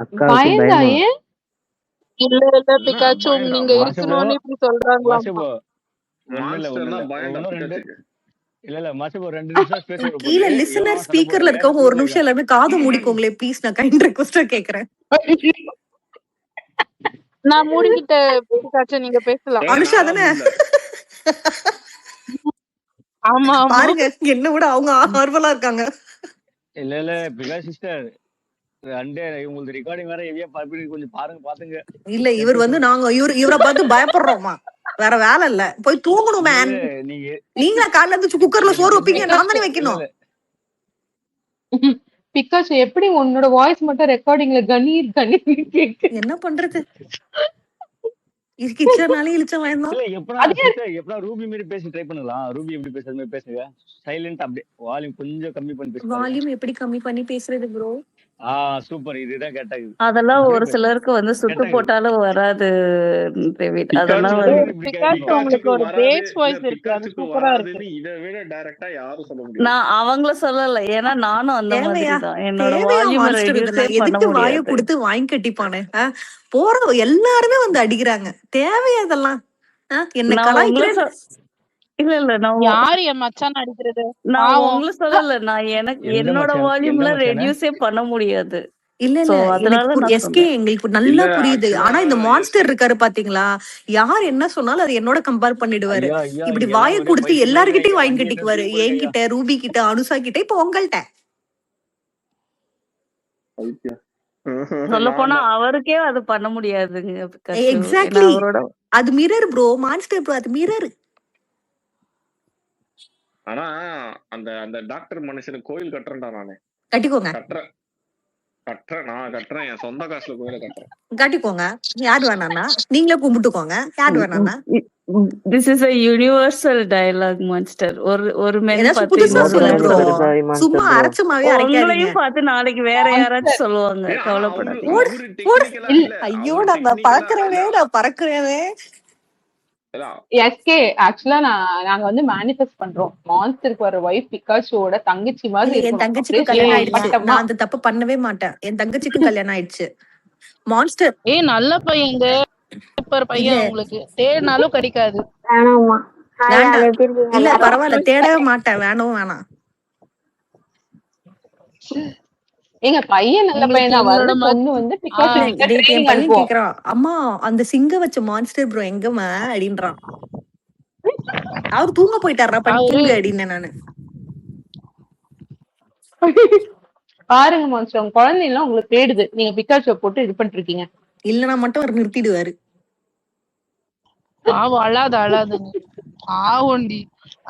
S6: அக்காவுக்கு
S5: பயந்தா
S6: பயமா?
S5: ஏன்?
S11: இல்ல பிகாச்சு
S8: பயம்டா
S11: நீங்க
S7: மாசபோ
S11: இருக்கணும்னு இப்படி சொல்றாங்களாமா.
S7: மாசபோ ஒண்ணும் இல்ல
S8: மான்ஸ்டர்னா பயம்டா
S7: இன்னும் ரெண்டு
S8: பிகாச்சுக்கு.
S7: இல்ல மாசபோ 2 நிமிஷம் ஸ்பேஸ் வர
S9: கீழே
S7: போகுது.
S9: லிசனர்
S7: இவன் சண்டை
S9: ஸ்பீக்கர்ல
S7: போடுறேன்
S9: இருக்கவங்க ஒரு
S7: ஸ்பேஸ்ல
S9: நிமிஷம்
S7: இருக்கான்.
S9: எல்லாமே காது மூடிக்கோங்களே ப்ளீஸ். நான் கைண்ட் ரெக்வஸ்டா கேக்குறேன்.
S11: நான் மூடிக்கிட்ட பிகாச்சு நீங்க பேசலாம்.
S8: ஏங்க
S9: அனுஷா
S8: நான்லாம்
S9: தானே?
S8: மூடல.
S11: ஆமா ஆமா.
S9: பாருங்க என்ன விட அவங்க ஆர்வலா இருக்காங்க.
S7: இல்ல பிகாஸ் சிஸ்டர் அண்டே உங்களுக்கு ரெக்கார்டிங் வேற எவ்வளவு பார்ப்பீங்க, கொஞ்சம் பாத்துங்க.
S9: இல்ல
S7: என்
S9: இவர் வந்து
S7: புருஷன்
S9: நாங்க இவரை பார்த்து பயப்படுறோமா? வேற வேலை இல்ல. போய் தூங்கணும்
S7: இல்ல
S9: மேன்.
S7: நீங்க
S9: நீங்க காலைல இருந்து குக்கர்ல சோறு
S7: என்ன
S9: வைப்பீங்க, நான் தானே
S5: பிகாஷு
S9: வைக்கணும்.
S5: பிகாஷு எப்படி உன்னோட வாய்ஸ் மட்டும் ரெக்கார்டிங்ல கணீர் கணீர் கேக்கு?
S9: என்ன பண்றது? இது கிச்சனாலே இழிச்ச வாய்ந்தான்.
S7: இல்ல எப்பனா
S5: அதே
S7: சிஸ்டர் எப்பனா ரூபி மாதிரி பேசி ட்ரை பண்ணலாம். ரூபி எப்படி பேசுறது மாதிரி பேசுங்க. சைலண்ட் அப்படியே வால்யூம் கொஞ்சம் கம்மி பண்ணி பேசி பாருங்க.
S9: வால்யூம் எப்படி கம்மி பண்ணி பேசுறது ப்ரோ?
S7: சூப்பர். இதுதான் கேட்டாகுது.
S10: அதெல்லாம்
S7: அப்படியே
S10: ஒரு சிலருக்கு வந்து சுட்டு
S7: கேட்டாகுது.
S10: போட்டாலும் வராது டேவிட்.
S8: பிகாச்சு
S10: அதெல்லாம்
S8: வந்து
S10: வந்து
S7: இப்படி
S11: பிகாச்சு
S7: கேட்கணும்.
S11: உங்களுக்கு
S8: பிகாச்சுக்கு
S11: ஒரு
S8: வராது.
S11: பேஸ்
S8: இல்ல
S11: வாய்ஸ் இருக்கு. அது
S8: பிகாச்சுக்கு
S11: சூப்பரா இருக்கு.
S8: வராதுன்னு இதை விட டைரக்டா யாரும் சொல்ல முடியாது.
S10: நான் அவங்கள சொல்லல. ஏன்னா நானும் அந்த மாதிரி
S9: தேவையா
S10: தான். என்னோட
S9: தேவையா
S10: வால்யூமை
S9: மான்ஸ்டர்
S10: ரெடியூஸே
S9: இதெல்லாம்?
S10: பண்ண
S9: எதுக்கு வாயை
S10: முடியாது.
S9: கொடுத்து வாங்கி கட்டிப்பானே? போற எல்லாருமே வந்து அடிக்கிறாங்க. தேவையா இதெல்லாம்? என்ன
S10: நான் உங்களை
S9: கலாய்க்கிறேன்.
S10: இல்ல நான்
S11: யாரு என் மச்சான் அடிக்கிறது?
S10: நான்
S11: பாவம்.
S10: உங்களை சொல்லல. நான்
S7: எந்த
S10: என்னோட
S7: மச்சான்? எந்த
S10: வால்யூம்ல
S7: மச்சானே?
S10: ரெடியூஸே பண்ண முடியாது.
S9: இல்ல
S10: சோ
S9: இல்ல
S10: அதனால
S9: எனக்கு
S10: நான்
S9: எஸ்கே
S10: சொன்னேன்.
S9: எங்களுக்கு
S8: இல்ல
S9: நல்லா புரியுது.
S8: ஆக்சுவலா
S9: ஆனா இந்த மான்ஸ்டர் இருக்காரு பாத்தீங்களா, யார் என்ன சொன்னாலும் அது என்னோட கம்பேர் பண்ணிடுவாரு.
S7: ஐயா ஐயா
S9: இப்படி
S7: இங்கெல்லாம்
S9: வாயை
S7: ஒரே
S9: கொடுத்து
S7: பைத்தியம்
S9: எல்லார்கிட்டயும் வாங்கி
S7: வண்டியை
S9: கட்டிக்குவாரு.
S7: நிறுத்தி போயிருங்க ஐயா.
S9: என்கிட்ட, ரூபி கிட்ட, அனுஷா கிட்ட, இப்ப உங்கள்ட்ட.
S10: சொல்ல போனா
S8: நான்
S10: அவருக்கே அது பண்ண முடியாதுங்க பிகாச்சு. ஏன்னா
S9: எக்ஸாக்ட்லி.
S10: அவரோட
S9: அது மிரர் ப்ரோ. மான்ஸ்டர் ப்ரோ அது மிரர்.
S8: ஆனா அந்த அந்த டாக்டர் மனுஷனுக்கு கோயில் கட்டுறேன்டா நானு.
S9: கட்டிக்கோங்க
S8: நான் கட்டுறேன். என் சொந்த காசுல கோயில கட்டுறேன்.
S9: கட்டிக்கோங்க. யார் வேணாம்னா நீங்களே கும்பிட்டுக்கோங்க. யார் வேணாம்னா
S10: this is a universal dialogue monster. ஒரு மேன்
S9: ஏதாச்சும்
S10: பார்த்து
S9: புதுசா
S10: இன்னொரு
S9: சொல்லு
S10: man
S9: bro.
S6: Monster sorry monster
S9: சும்மா
S6: ப்ரோ.
S9: அரைச்சமாவே அரைக்காதீங்க.
S10: உங்களையும் பார்த்து நாளைக்கு வேற யாராச்சும் சொல்லுவாங்க.
S8: ஆனா
S10: கவலைப்படாதீங்க.
S9: ஓடு
S8: அவரு
S9: ஓடு.
S8: டெக்னிக்கலா இல்ல.
S9: ஐயோ
S8: அவரு
S9: நான்
S8: டெக்னிக்கலா
S9: பறக்கிறவனே, நான் பறக்கிறவனே.
S1: அதான்
S5: எஸ்கே ஆக்சுவலா நாங்க வந்து மேனிஃபெஸ்ட் பண்றோம் மான்ஸ்டருக்கு வர ஒய்ஃப் பிகாஷோட தங்கச்சி மாதிரி
S9: இல்ல என்
S5: இருக்கணும்.
S9: தங்கச்சிக்கும்
S5: அப்படியே
S9: கல்யாணம்
S11: ஏய்
S9: ஆயிடுச்சு.
S5: மட்டமா
S9: நான் அந்த தப்பு பண்ணவே மாட்டேன். என் தங்கச்சிக்கும் கல்யாணம் ஆயிடுச்சு. மான்ஸ்டர்
S11: நல்ல பையங்க சூப்பர்
S9: இல்ல
S11: பையன் உங்களுக்கு தேடினாலும் கிடைக்காது.
S12: வேணாமா. ஹாய்,
S9: வேண்டாம்.
S12: ஆல் எப்படி இருக்கீங்க
S9: இல்ல
S12: எல்லாரும்?
S9: பரவாயில்ல, தேடவே மாட்டேன். வேணாம்.
S5: எங்க பையன் நல்ல
S11: உங்களுக்கு
S5: பையன் தான்
S11: எங்களோட
S5: வருது. பொண்ணு வந்து பிகாஷ்
S9: இல்ல
S5: கிட்ட
S9: நேத்து என்
S5: ட்ரைனிங்
S9: பையன்
S5: அனுப்புவோம்.
S9: கேக்குறான், அம்மா அந்த சிங்க வச்ச மான்ஸ்டர் ப்ரோ எங்கம்மா அப்படின்றான். அவர் தூங்க போயிட்டாரா, பண்ணி
S11: அவரு
S9: தூங்கு அப்படின்னு நானு.
S5: பாருங்க மான்ஸ்டர் உங்க குழந்தைலாம் உங்களுக்கு தேடுது. நீங்க பிகாஷோ போட்டு இது பண்ணிட்டு இருக்கீங்க.
S9: இல்லனா மட்டும் அவர் நிறுத்திடுவாரு.
S11: பாவம் அழாத நீ ஆவுண்டி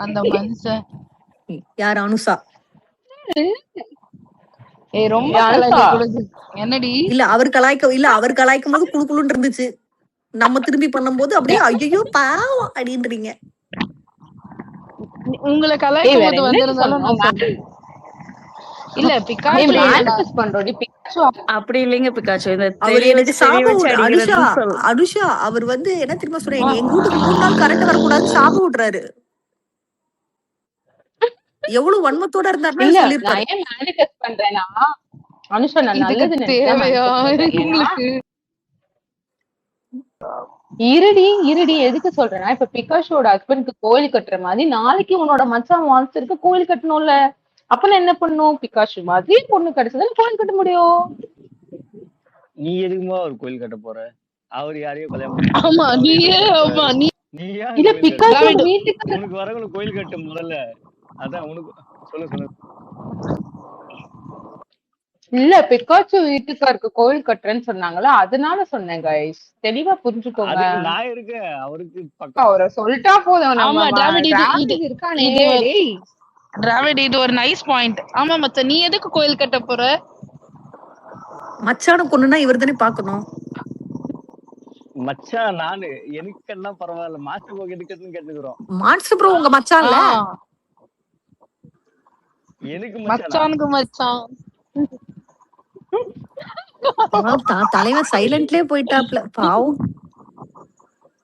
S11: அந்த மனுஷன்.
S9: யார்? அனுஷா.
S11: ரொம்ப
S5: ஏய், அனுஷா
S11: கலாய்க்க கூடாது. என்னடி
S9: இல்ல அவர் கலாய்க்கும் போது குளு குளுன்னு இருந்துச்சு. நம்ம திரும்பி பண்ணும்போது அப்படியே ஐயோ பாவம் அப்படின்றீங்க.
S11: உங்களை
S5: ஏய்
S11: கலாய்க்கும்
S5: வேற
S11: போது
S5: என்ன
S11: வந்திருந்தாலும் நான்
S5: சொன்னோம்?
S11: சொல்றேன். இல்ல
S5: ஏய்
S11: பிகாஷோ இல்லடா.
S5: மேனிஃபெஸ்ட் பண்றோம் பிகாஷோ.
S10: அப்படி இல்லைங்க பிகாச்சோ. இந்த
S9: அவர்
S10: தெரிய
S9: எனக்கு
S10: வச்சு தெரிய
S9: சாபம்
S10: வச்சு
S9: விடு.
S10: அடிக்கிறதுன்னு
S9: அனுஷா அவர் வந்து என்ன தெரியுமா சொல்றேன், எங்க வீட்டுக்கு 3 நாள் கரண்ட் வரக்கூடாது சாபம் விடுறாரு. எவ்வளவு வன்மத்தோட இருந்தாருன்னா
S5: இல்ல நான்
S9: சொல்லிருப்பாரு.
S5: ஏன் மேனிஃபெஸ்ட் பண்றேன்னா அனுஷா நான்
S11: இதுக்கு
S5: நல்லது நினைச்சு தான்
S11: தேவையா
S5: மேனிஃபெஸ்ட் பண்றேன். ஏன்னா
S11: உங்களுக்கு?
S5: இருடி எதுக்கு சொல்றேன்னா இப்ப பிகாஷோட ஹஸ்பண்ட்க்கு கோயில் கட்டுற மாதிரி நாளைக்கு உன்னோட மச்சான் மான்ஸ்டருக்கு கோயில் கட்டணும்ல. அப்ப நான் என்ன பண்ணும், பிகாஷு மாதிரி பொண்ணு கிடைச்சதால கோயில் கட்ட முடியும்.
S7: நீ எதுக்குமா ஒரு கோயில் கட்ட போற? அவர் யாரையோ கல்யாணம் பண்ணி
S11: ஆமா
S7: அவரு
S11: நீயே
S7: கோயில் கட்டுறாரு.
S11: ஆமா நீ
S7: நீ ஏன்
S5: இல்ல
S7: கோயில் கட்ட?
S5: பிகாஷோட
S11: டிராவிட்
S5: வீட்டுக்கு
S7: உனக்கு வரவங்களை கோயில் கட்டு முதல்ல. அதான் உனக்கு சொல்லு.
S5: இல்ல பிகாச்சு வீட்டுக்காருக்கு கோயில் கட்டுறேன்னு சொன்னாங்களா, அதனால சொன்னேன் கைஸ். தெளிவா புரிஞ்சுக்கோங்க.
S7: அதுக்கு நான் இருக்கேன். அவருக்கு பக்கம்
S5: அவரை சொல்லிட்டா போதும்.
S11: ஆமா
S5: நம்ம
S11: டிராவிட் இது
S5: டிராவிட் இருக்கானே
S11: இது ஒரு
S5: டேய்.
S11: டிராவிட் இது ஒரு நைஸ் பாயிண்ட். ஆமா மத்த நீ எதுக்கு கோயில் கட்ட போற?
S9: மச்சான பொண்ணுன்னா இவர் தானே பாக்கணும்.
S7: மச்சான் நானு எனக்கு என்ன பரவாயில்ல. மாஸ்டர் போக்கு எடுக்கிறதுன்னு கேட்டுக்கிறோம்.
S9: மான்ஸ்டர் ப்ரோ உங்க மச்சான்ல.
S7: எனக்கு மச்சானா?
S11: மச்சானுக்கு மச்சான்.
S9: தலைவன் சைலண்ட்லயே போயிட்டாப்ல பாவம்.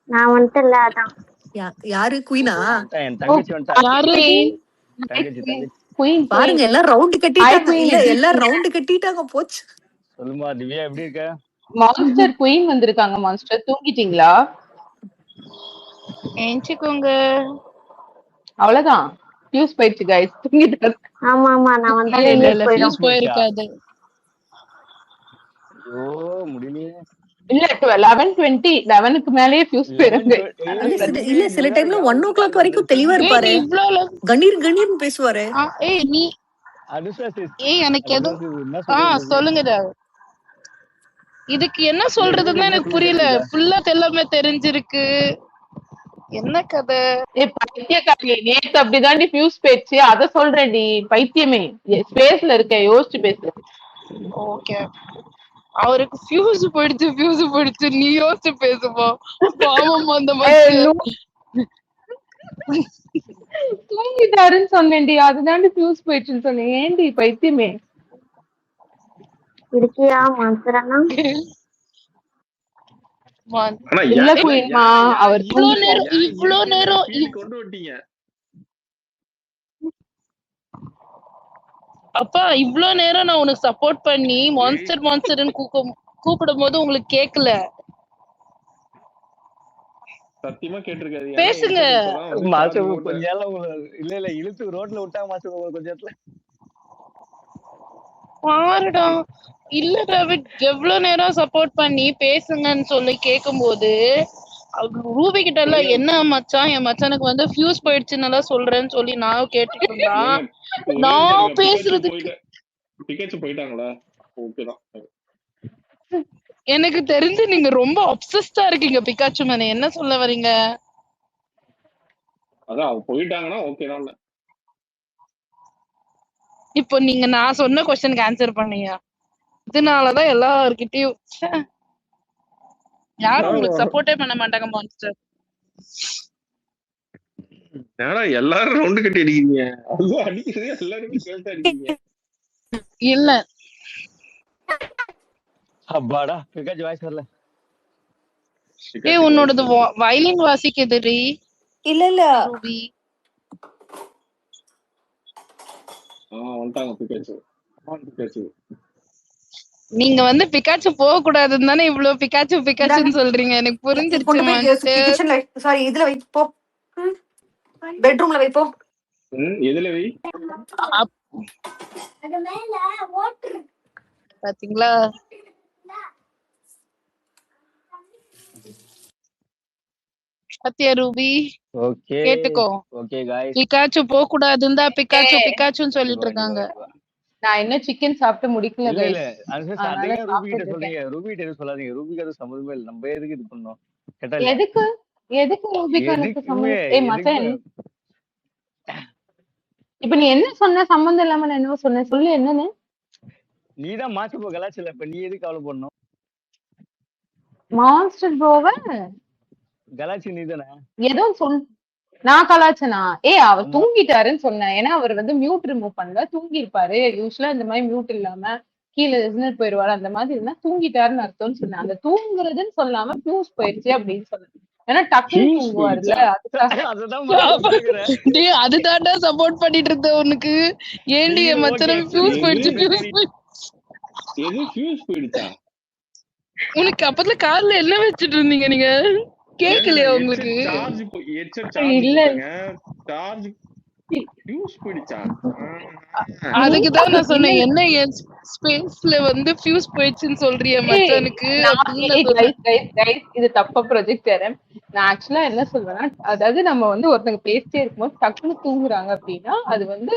S12: நான் வந்துட்டல அதான்.
S9: யாரு? குயினா?
S7: என் தங்கச்சி வந்துட்டா.
S11: யாரு?
S7: தங்கச்சி
S5: குயின்
S9: பாருங்க எல்லாம் ரவுண்ட்
S5: ஹாய்
S9: கட்டிட்டாங்க.
S5: குயின்
S9: இல்ல
S5: எப்படி
S9: எல்லாம்
S5: இருக்கீங்க?
S9: ரவுண்ட் கட்டிட்டாங்க. போச்சு.
S7: சொல்லுமா திவ்யா எப்படி இருக்க?
S5: மான்ஸ்டர் குயின் வந்திருக்காங்க. மான்ஸ்டர் தூங்கிட்டீங்களா?
S11: எஞ்சிக்கோங்க.
S5: அவ்வளவுதான் ஃபியூஸ் போயிடுச்சு கைஸ். தூங்கிட்டாரு.
S12: ஆமா நான்
S5: இல்ல
S12: வந்தாலே
S5: இல்ல
S11: இல்ல
S12: நியூஸ் போயிடும்.
S11: ஃபியூஸ் போயிருக்காது.
S7: ஐயோ முடியலையே.
S5: இல்ல 11:20 மேலேயே ஃபியூஸ் போயிருங்க.
S9: இல்ல சில டைம்ல 1 o'clock வரைக்கும் தெளிவா
S11: ஏய்
S9: இருப்பாரு.
S11: நீ இவ்ளோ
S9: கணீர்னு பேசுவாரு.
S11: ஏய் நீ
S7: அனுஷா sis,
S11: எனக்கு
S7: அனுஷா
S11: எதுவும்
S7: sis, என்ன சொல்றது?
S11: சொல்லுங்க டிராவிட். இதுக்கு என்ன சொல்றதுன்னு எனக்கு புரியல. ஃபுல்லா எல்லாமே தெரிஞ்சிருக்கு. என்ன கதை?
S5: பைத்தியக்காரி நேத்து அப்படிதாண்டி ஃபியூஸ் போயிடுச்சு. அத சொல்றேன்டி பைத்தியமே. ஸ்பேஸ்ல இருக்க யோசிச்சு பேசு.
S11: ஓகே அவருக்கு ஃபியூஸ் போயிடுச்சு நீ யோசிச்சு பேசுமா? பாவம் அந்த மனுஷன்.
S5: தூங்கிட்டாருன்னு சொன்னேன்டி. அதுதாண்டி ஃபியூஸ் போயிடுச்சுன்னு சொன்னேன். ஏன்டி பைத்தியமே?
S12: இருக்கியா மான்ஸ்டர் அண்ணா?
S1: ஆனா
S5: இல்ல
S1: ஏன்
S5: குயின்மா அவர்
S11: இவ்ளோ நேரம்
S1: கொண்டு வந்துட்டீங்க?
S11: அப்பா இவ்ளோ நேரம் நான் உனக்கு சப்போர்ட் பண்ணி மான்ஸ்டர்னு கூப்பிடும் போது உங்களுக்கு கேக்கல?
S1: சத்தியமா கேட்டிருக்காது.
S11: பேசுங்க.
S7: மாஸ்டர் கொஞ்ச நேரம் இல்ல இழுத்து ரோட்ல விட்டா மாஸ்டர் கொஞ்ச நேரத்துல
S11: பாருடா. இல்ல டிராவிட் எவ்வளவு நேரம் சப்போர்ட் பண்ணி பேசுங்கன்னு சொல்லி கேக்கும்போது ரூபி கிட்ட எல்லாம் என்ன மச்சான் என் மச்சானுக்கு வந்து ஃபியூஸ் போயிடுச்சுன்னு சொல்றேன்னு சொல்லி நான் கேட்டுட்டு இருந்தா நான் பேசுறதுக்கு
S1: பிகாச்சு போயிட்டாங்களா? ஓகேதான்.
S11: எனக்கு தெரிஞ்சு நீங்க ரொம்ப அப்சஸ்டா இருக்கீங்க பிகாச்சு மேல. என்ன சொல்ல வரீங்க?
S1: அதான் அவங்க போயிட்டாங்கன்னா ஓகேதான்.
S11: இப்போ நீங்க நான் சொன்ன क्वेश्चनக்கு ஆன்சர் பண்ணீங்க. இதனாலதான் எல்லார்கிட்டயும் யாரும் உங்களுக்கு சப்போர்ட்டே பண்ண மாட்டாங்க மான்ஸ்டர்.
S1: ஏன்னா எல்லாரும் ரவுண்டு கட்டி அடிக்கிறீங்க. அதுவும் அடிக்கிறது எல்லாருமே சேர்த்து அடிக்கிறீங்க.
S11: இல்ல
S7: அப்பாடா பிகாச்சு வாய்ஸ் வரல.
S1: பிகாச்சு
S11: உன்னோடது
S1: வாய்ஸ்
S11: வயலின் வாசிக்குதுடி
S9: இல்ல இல்ல
S11: ரூபி.
S1: வந்துட்டாங்க பிகாச்சு. பிகாச்சு
S11: நீங்க வந்து பிக்காச்சு போக கூடாதுன்னு தானே இவ்வளவு பிக்காச்சு
S9: இந்தாங்க
S11: பிக்காச்சுன்னு சொல்றீங்க. எனக்கு புரிஞ்சிருச்சு
S9: கொண்டு போய்
S11: மாஸ்டர்.
S9: கிச்சன்ல சாரி இதுல வை போ, பெட்ரூம்ல வை போ.
S1: எதுல வை?
S11: பாத்தீங்களா சத்யா ரூபி
S7: ஓகே
S11: கேட்டுக்கோ,
S7: ஓகே காய்ஸ்.
S11: பிக்காச்சு போக கூடாதுன்னு தான் பிக்காச்சு பிக்காச்சுன்னு சொல்லிட்டு இருக்காங்க.
S5: நான் இன்னும் சிக்கன் சாப்பிட்டு முடிக்கல
S7: இல்ல இல்ல
S5: guys.
S7: அது
S5: அதனால
S7: அதே ரூபி கிட்ட
S5: சாப்பிட்டுட்டு இருக்கேன்.
S7: சொல்றீங்க. ரூபி கிட்ட எதுவும் சொல்லாதீங்க. ரூபிக்கு அது சம்மந்தமே இல்லை. நம்ம எதுக்கு இது பண்ணோம் கேட்டா இல்லையா?
S5: எதுக்கு எதுக்கு ரூபிக்கு எனக்கு
S7: எதுக்குமே
S5: சம்மந்தம்? மச்சான்
S7: எதுக்கு
S5: இப்ப நீ என்ன சொன்ன? சம்மந்தம் இல்லாம நான் என்ன சொன்னேன் சொல்லு, என்னன்னு?
S7: நீதான் மாச்சு போ கலாச்சல. இப்ப நீ எதுக்கு கவலை பண்ணணும்?
S5: மான்ஸ்டர் ப்ரோவ
S7: கலாச்சி நீ தானே.
S5: ஏதோ சொல், நான் கலாச்சனா? அவர்
S7: ஆமா
S5: தூங்கிட்டாருன்னு சொன்னேன். ஏன்னா அவர் வந்து மியூட் ரிமூவ் பண்ணல, தூங்கி இருப்பாரு. யூஸ்வலா இந்த மாதிரி மியூட் இல்லாம கீழே லிசனர் போயிருவாரு, அந்த மாதிரி இருந்தா தூங்கிட்டாருன்னு அர்த்தம்னு சொன்னேன். அந்த தூங்குறதுன்னு சொல்லாம ஃபியூஸ் போயிருச்சு அப்படின்னு சொன்னேன். ஏன்னா டக்குன்னு
S1: ஃபியூஸ்
S5: தூங்குவாருல்ல,
S1: போயிடுச்சா?
S5: அதுக்காக.
S7: அதுதான் மாச்சு கேக்குறேன்.
S11: டேய் அதுதான்டா சப்போர்ட் பண்ணிட்டு இருந்த உனக்கு. ஏண்டி
S7: நீங்க
S11: என்
S7: ஓகே
S11: மச்சனம்
S7: அக்செப்ட்
S11: ஃபியூஸ்
S1: எது
S11: போயிடுச்சு
S7: நீங்க
S11: ஃபியூஸ்
S7: சரி.
S11: போயிடுச்சு.
S1: எது ஃபியூஸ் போயிடுச்சா?
S11: உனக்கு அப்பத்துல என்ன வச்சுட்டு இருந்தீங்க நீங்க?
S1: ஏங்க
S11: கேக்கலையா
S1: நான்
S11: உங்களுக்கு?
S1: ஹெட்செட் சார்ஜ்
S5: இல்ல
S1: போட்டேங்க. சார்ஜ் ஃபியூஸ் போயிடுச்சா?
S11: அதுக்குதான் நான்
S5: இல்ல
S11: சொன்னேன், என்ன என் ஸ்பேஸ்ல வந்து ஃபியூஸ் போயிடுச்சுன்னு சொல்றிய மச்சானுக்கு அப்படின்னு நான் சொன்னேன்.
S5: இது தப்பா ப்ரொஜெக்ட் தரேன். நான் ஆக்சுவலா என்ன சொல்வேன்னா, அதாவது நம்ம வந்து ஒருத்தங்க பேசிட்டே இருக்கும்போது டக்குன்னு தூங்குறாங்க அப்படின்னா அது வந்து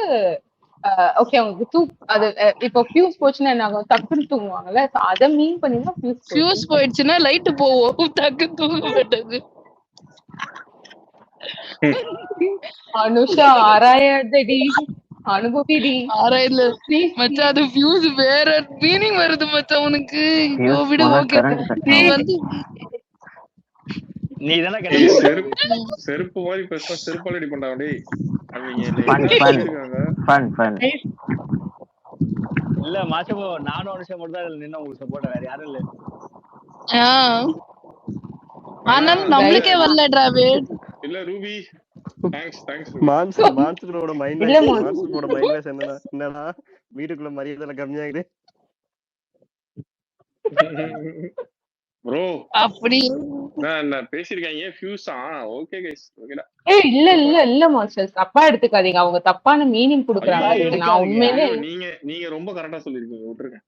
S5: ஓகே அவங்களுக்கு அது இப்போ ஃபியூஸ் போச்சுன்னா என்ன ஆகும்? டக்குன்னு தூங்குவாங்கல்ல, அதை மீன் பண்ணி தான் ஃபியூஸ்
S11: ஃபியூஸ்
S5: போச்சுன்னு சொன்னேன்.
S11: போயிடுச்சுன்னா லைட்டு போவோம், டக்கு தூங்க மாட்டாங்க.
S5: அனுஷா ஆராயாதடி, அனுபவிடி
S11: ஆராயில
S5: ப்ளீஸ்.
S11: மச்சான், அது ஃபியூஸ் வேற மீனிங் வருது மச்சான் உனக்கு. ஐயோ
S6: ஃபியூஸ்
S11: விடு,
S6: போனா
S11: ஓகே.
S6: கரண்ட் கட்
S11: நீ
S6: ஆகும்.
S11: வந்து
S7: நீ தானே
S1: டேய்
S7: கெட்ட
S1: செருப்பு மாதிரி பேசுனா செருப்பால் அடி பண்ணா டேய். அவங்க என்ன
S6: ஃபன்
S1: என்ன
S6: ஃபன்
S1: பேசிருக்காங்க?
S6: Fun fun.
S7: இல்ல மாச்சப்போ நானும் அனுஷா மட்டும் தான் நின்று உங்களுக்கு சப்போர்ட், வேற யாரும் இல்ல.
S11: ஆஹ்
S1: ஆனா
S11: ஆனாலும்
S1: இல்ல
S11: நம்மளுக்கே வரல டிராவிட்.
S1: இல்ல ரூபி, தேங்க்ஸ் ரூபி.
S13: மான்சரோட மைண்ட்
S5: இல்ல
S13: வாய்ஸ் மான்சரோட மைண்ட் வாய்ஸ் என்னன்னா வீட்டுக்குள்ள மரியாதை கம்மியாகுது.
S1: ப்ரோ
S11: அப்படி
S1: நான் பேசிருக்காங்க ஃபியூஸா. ஓகே கைஸ், ஓகேடா.
S5: இல்ல இல்ல இல்ல மாஸ்டர், தப்பா எடுத்துக்காதீங்க. அவங்க தப்பான மீனிங் கொடுக்குறாங்க.
S7: ஐயோ
S5: அதுக்கு நான்
S7: எடுக்காதீங்க.
S5: உண்மையிலே
S1: ஐயோ நீங்க ரொம்ப கரெக்டா சொல்லிருக்கீங்க, விட்டுருங்க.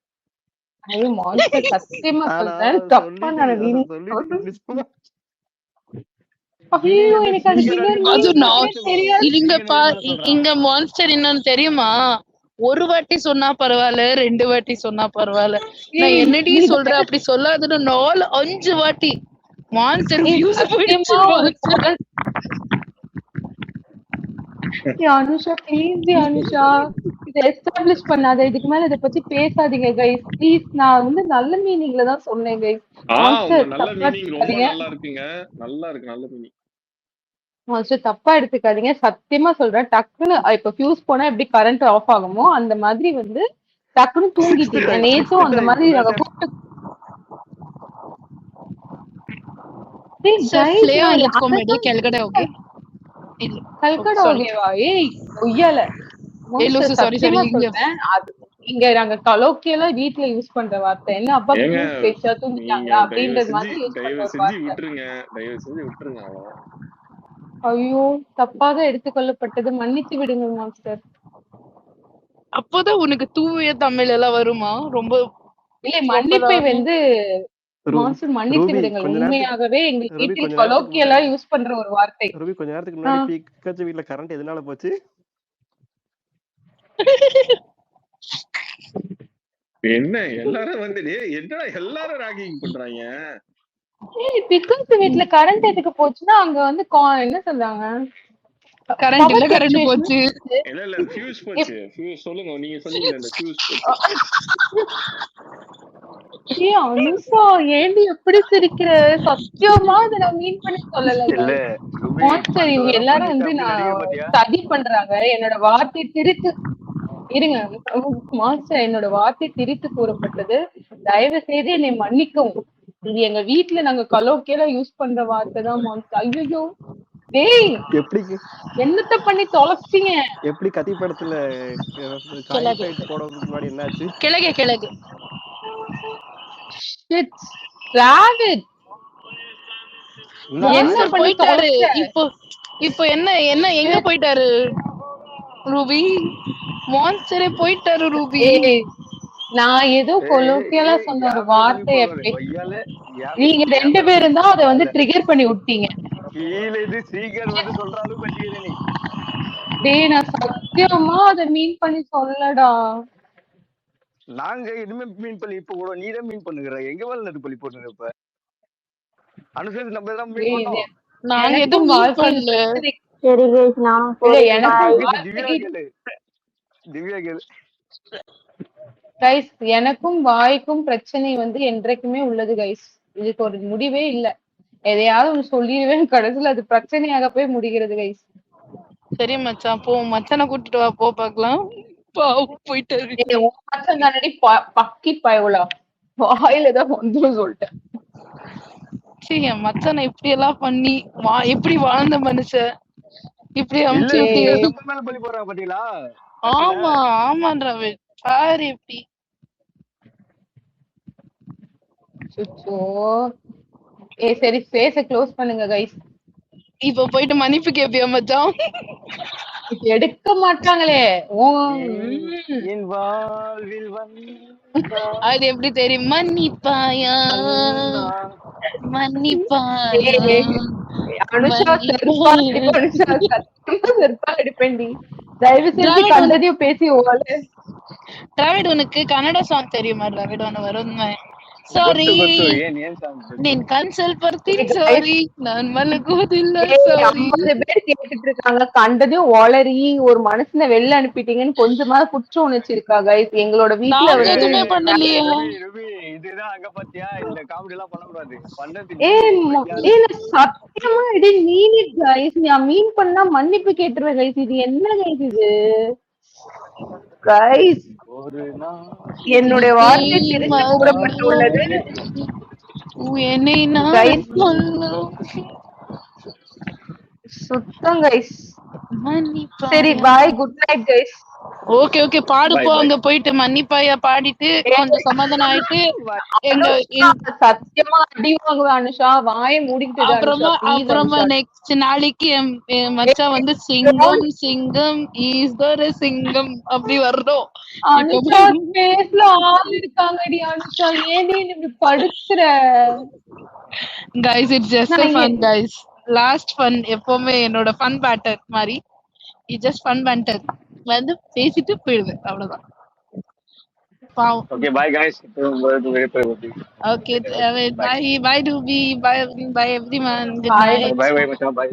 S5: ஐயோ மாஸ்டர் சத்தியமா
S13: ஆனா
S5: சொல்றேன், தப்பான மீனிங்.
S13: சொல்லிட்டு
S5: ஐயோ எனக்கு அது
S7: நீங்க
S5: பின்னாடி
S7: ரெண்டு
S11: அது
S5: மீனிங்
S11: நான்
S7: மாச்சப்போ
S5: தெரியாது.
S11: இங்க
S7: நீங்க
S11: பா
S7: நிஜமா சொல்றான்.
S11: இங்க மான்ஸ்டர் என்னன்னு தெரியுமா? ஒரு வாட்டி சொன்னா பரவாயில்ல, 2 வாட்டி சொன்னா பரவாயில்ல. நான் என்னடி
S5: நீங்க
S11: சொல்றேன் அப்படி சொல்லாதுன்னு 4-5 வாட்டி மான்ஸ்டர் வியூஸ்
S5: சத்தியமா
S11: போயிடுச்சு
S5: ஒரு
S11: monster.
S5: call. Anusha please Anusha, இதை எஸ்டாப்ளிஷ் பண்ணாத. இதுக்கு மேல இதை பத்தி பேசாதீங்க கைஸ் ப்ளீஸ். நான் வந்து நல்ல மீனிங்ல தான் சொன்னேன் கைஸ்.
S1: உங்க
S5: மாஸ்டர்
S1: நல்ல
S5: தப்பா
S1: மீனிங் ரொம்ப
S5: எடுத்துக்காதீங்க.
S1: நல்லா இருக்குங்க. நல்லா இருக்கு நல்ல மீனிங்.
S5: மாஸ்டர் தப்பா எடுத்துக்காதீங்க, சத்தியமா சொல்றேன். டக்குன்னு இப்ப ஃபியூஸ் போனா எப்படி கரண்ட் ஆஃப் ஆகுமோ அந்த மாதிரி வந்து டக்குன்னு தூங்கிட்டீங்க. நேத்தும் அந்த மாதிரி நாங்க கூப்பிட்டு
S11: सर
S5: guys,
S11: फ्लेवर
S5: நான்
S11: इसको मेरे
S5: அதைத்தான்
S11: केलगड़े हो गए இல்ல
S5: கல்கடா
S11: சாரி
S5: ஓகேவா? உய்யால
S11: ஏய் லூசு
S5: மாஸ்டர்
S11: சாரி
S5: சத்தியமா
S11: இங்க
S5: சொல்றேன். அது இங்க நாங்க கலோக்கியெல்லாம் வீட்ல யூஸ் பண்ற வார்த்தை. என்ன அப்பா
S1: ஏங்க
S5: ஃபியூஸ் போயிடுச்சா
S1: நீங்க
S5: தூங்கிட்டாங்களா அப்படின்றது மாதிரி யூஸ் பண்ற
S1: தயவு
S5: ஒரு
S1: செஞ்சு
S5: வார்த்தை.
S1: விட்டுருங்க. தயவு செஞ்சு விட்டுருங்க அவ்வளவுதான்.
S5: ஐயோ தப்பாக எடுத்துக்கொள்ளப்பட்டது, மன்னித்து விடுங்க மாஸ்டர்.
S11: அப்போதான் உனக்கு தூய தமிழ் எல்லாம் வருமா? ரொம்ப
S5: இல்லை
S11: சூப்பரா
S5: மன்னிப்பை
S11: இருக்கும்.
S5: வந்து மாஸ்டர் மன்னித்து
S13: ரூபி
S5: விடுங்கள்.
S13: கொஞ்ச நேரத்துக்கு
S5: உண்மையாகவே எங்கள்
S13: ரூபி
S5: வீட்டில்
S13: கொஞ்ச நேரத்துக்கு
S5: கலோக்கியலா
S13: முன்னாடி
S5: யூஸ் பண்ற ஒரு வார்த்தை.
S13: ரூபி கொஞ்ச நேரத்துக்கு
S5: ஆ,
S13: முன்னாடி பிக்காச்சு வீட்ல கரண்ட் எதனால போச்சு?
S1: என்ன எல்லாரும் வந்து டேய் என்னடா எல்லாரும் ராகிங் பண்றாங்க?
S5: பிகாஸ் வீட்ல கரண்ட் எதுக்கு போச்சுன்னா அங்க வந்து என்ன சொல்றாங்க,
S11: கரண்ட் இல்ல
S5: பவர்
S11: கரண்ட்
S5: பிளக்சுவேஷன்.
S11: போச்சு.
S1: இல்ல ஃபியூஸ் போச்சு. ஃபியூஸ் சொல்லுங்க, நீங்க சொன்னீங்கல இந்த ஃபியூஸ் போச்சு.
S5: அனுஷா ஏண்டி எப்படி சிரிக்கிற? சத்தியமா அதை நான் மீன் பண்ணி சொல்லல.
S7: இல்ல ரூபி
S5: மாஸ்டர் இவங்க
S7: மத்தவங்க
S5: எல்லாரும்
S7: பண்ணிட்டு
S5: வந்து
S7: அப்படி நடிக்க
S5: நான்
S7: பாத்தியா?
S5: ஸ்டடி பண்றாங்க. என்னோட வார்த்தை திரித்து இருங்க மாஸ்டர், என்னோட வார்த்தை திரித்து கூறப்பட்டது. தயவு செய்து என்னை மன்னிக்கவும். இது எங்க வீட்ல நாங்க கலோக்கியல யூஸ் பண்ற வார்த்தை தான் மான்ஸ்டர். ஐயோ டேய்
S13: எப்படி
S5: என்னத்த பண்ணி தொலைச்சிங்க?
S13: எப்படி கத்தி படத்துல காயின்
S11: கிழகு
S13: ஃபைட் போடுறதுக்கு முன்னாடி என்னாச்சு?
S11: கிழகு கிழகு
S5: Shit. Rabbit.
S13: என்ன
S5: என்ன
S11: மான்ஸ்டர்
S5: பண்ணி
S11: போயிட்டாரு.
S5: தொலைச்ச?
S11: இப்போ இப்போ என்ன எங்க போயிட்டாரு ரூபி? மான்ஸ்டரே போயிட்டாரு ரூபி.
S5: ஏய் நான் ஏதோ கொலோக்கியலா சொன்ன ஒரு வார்த்தை எப்படி நீங்க 2 பேரும் தான் அதை வந்து ட்ரிகர் பண்ணி விட்டீங்க.
S7: கீழே இது சீக்கிரம் வந்து சொல்ற அளவுக்கு வச்சுக்கிறேன் நீ.
S5: டேய் நான் சத்தியமா அதை மீன் பண்ணி சொல்லடா.
S7: நாங்க எதுவுமே மீன் பண்ணி இப்ப கூட நீ தான் மீன் பண்ணுகிற. எங்க மேல நடு பள்ளி போட்டுங்க இப்ப அனுசரிச்சு நம்ம தான் மீன்
S5: டேய்
S7: பண்ணோம்.
S11: நாங்க
S5: எனக்கும்
S11: எதுவும் மீன்
S5: வாழ்க்கை
S11: பண்ணல.
S12: சரி கைஸ் நான்
S5: இல்ல
S12: போறேன்
S5: எனக்கும்
S12: பாய்
S7: திவ்யா கேளு திவ்யா கேளு.
S5: கைஸ் எனக்கும் வாய்க்கும் பிரச்சனை வந்து என்றைக்குமே உள்ளது கைஸ். இதுக்கு ஒரு முடிவே இல்ல. எதையாவது ஒண்ணு சொல்லிடுவேன், கடைசியில அது பிரச்சனையாக போய் முடிகிறது கைஸ்.
S11: சரி மச்சான் போ, மச்சானை கூட்டிட்டு வா போ பாக்கலாம். பாவம் போயிட்டாரு.
S5: ஏய் உன் மச்சான் தானடி பக்கி பயவுலா, வாயில தான் வந்துரும் சொல்லிட்டேன்.
S11: சரி என் மச்சானை இப்படி எல்லாம் பண்ணி எப்படி வாழ்ந்த மனுஷன் இப்படி
S7: இல்ல
S11: அமுச்சு விட்டு.
S7: நம்ம மேல பள்ளி போடுறாங்க பாத்தீங்களா?
S11: ஆமா ஆமான்றவே பாரு எப்படி.
S5: சுச்சோ. ஏய் சரி ஃபேஸ க்ளோஸ் பண்ணுங்க கைஸ்.
S11: இப்ப போயிட்டு மன்னிப்பு கேப்பியா மச்சான்?
S5: இப்ப எடுக்க மாட்டாங்களே.
S7: என் வாழ்வில்
S11: அது எப்படி தெரியும்? மன்னிப்பாயா மன்னிப்பாயா
S5: அனுஷா செருப்பா எடுப்பேன்டி. தயவு செஞ்சு கண்டதையும் பேசி ஓடு.
S11: டிராவிட் உனக்கு கன்னட சாங் தெரியுமா? டிராவிட் ஒன்னு வரும். சாரி நீன் கன்சல் பர்த்தீன் சாரி நான் மலகுவதில்லை சாரி.
S5: 50 பேர் கேட்டுட்டு இருக்காங்க. கண்டதையும் ஒளரி ஒரு மனுஷனை வெளில அனுப்பிட்டீங்கன்னு கொஞ்சமா குற்ற உணர்ச்சி இருக்கா கைஸ் எங்களோட வீட்டுல வந்து.
S11: எதுவுமே பண்ணலையே.
S7: இதுதான் அங்க பாத்தியா இந்த காமெடி எல்லாம் பண்ணக்கூடாது.
S5: சத்தியமா இடி மீன் கைஸ். நான் மீன் பண்ணா மன்னிப்பு கேட்டுருவேன் கைஸ். இது என்ன கைஸ் இது கைஸ்? என்னுடைய வார்த்தை திருத்தி கூறப்பட்டுள்ளது. சுத்தம் கைஸ். சரி bye, good night guys.
S11: Okay okay பாடு போ. அங்க போயிட்டு மன்னிப்பாயா பாடிட்டு கொஞ்சம் சமாதானம் ஆயிட்டு
S5: சத்தியமா அடி வாங்குவேன் அனுஷா. வாயை மூடிக்கிட்டு.
S11: அப்புறமா நெக்ஸ்ட் நாளைக்கு என் மச்சான் வந்து சிங்கம் சிங்கம் ஈஸ்வர சிங்கம் அப்படி வரணும்.
S5: அனுஷா பேஸ்ல ஆள் இருக்காங்கடி அனுஷா. ஏன் நீ இப்படி படுத்துற?
S11: Guys it's just a fun guys. Last fun எப்பவுமே என்னோட ஃபன் பேட்டர் மாதிரி. இட் ஜஸ்ட் ஃபன் பேட்டர் வந்து பேசிட்டு போயிடுவேன் அவ்வளவுதான்.
S7: Okay, bye guys.
S11: Okay, bye bye Ruby, bye everyone. Good night.
S7: Bye bye Masha, bye.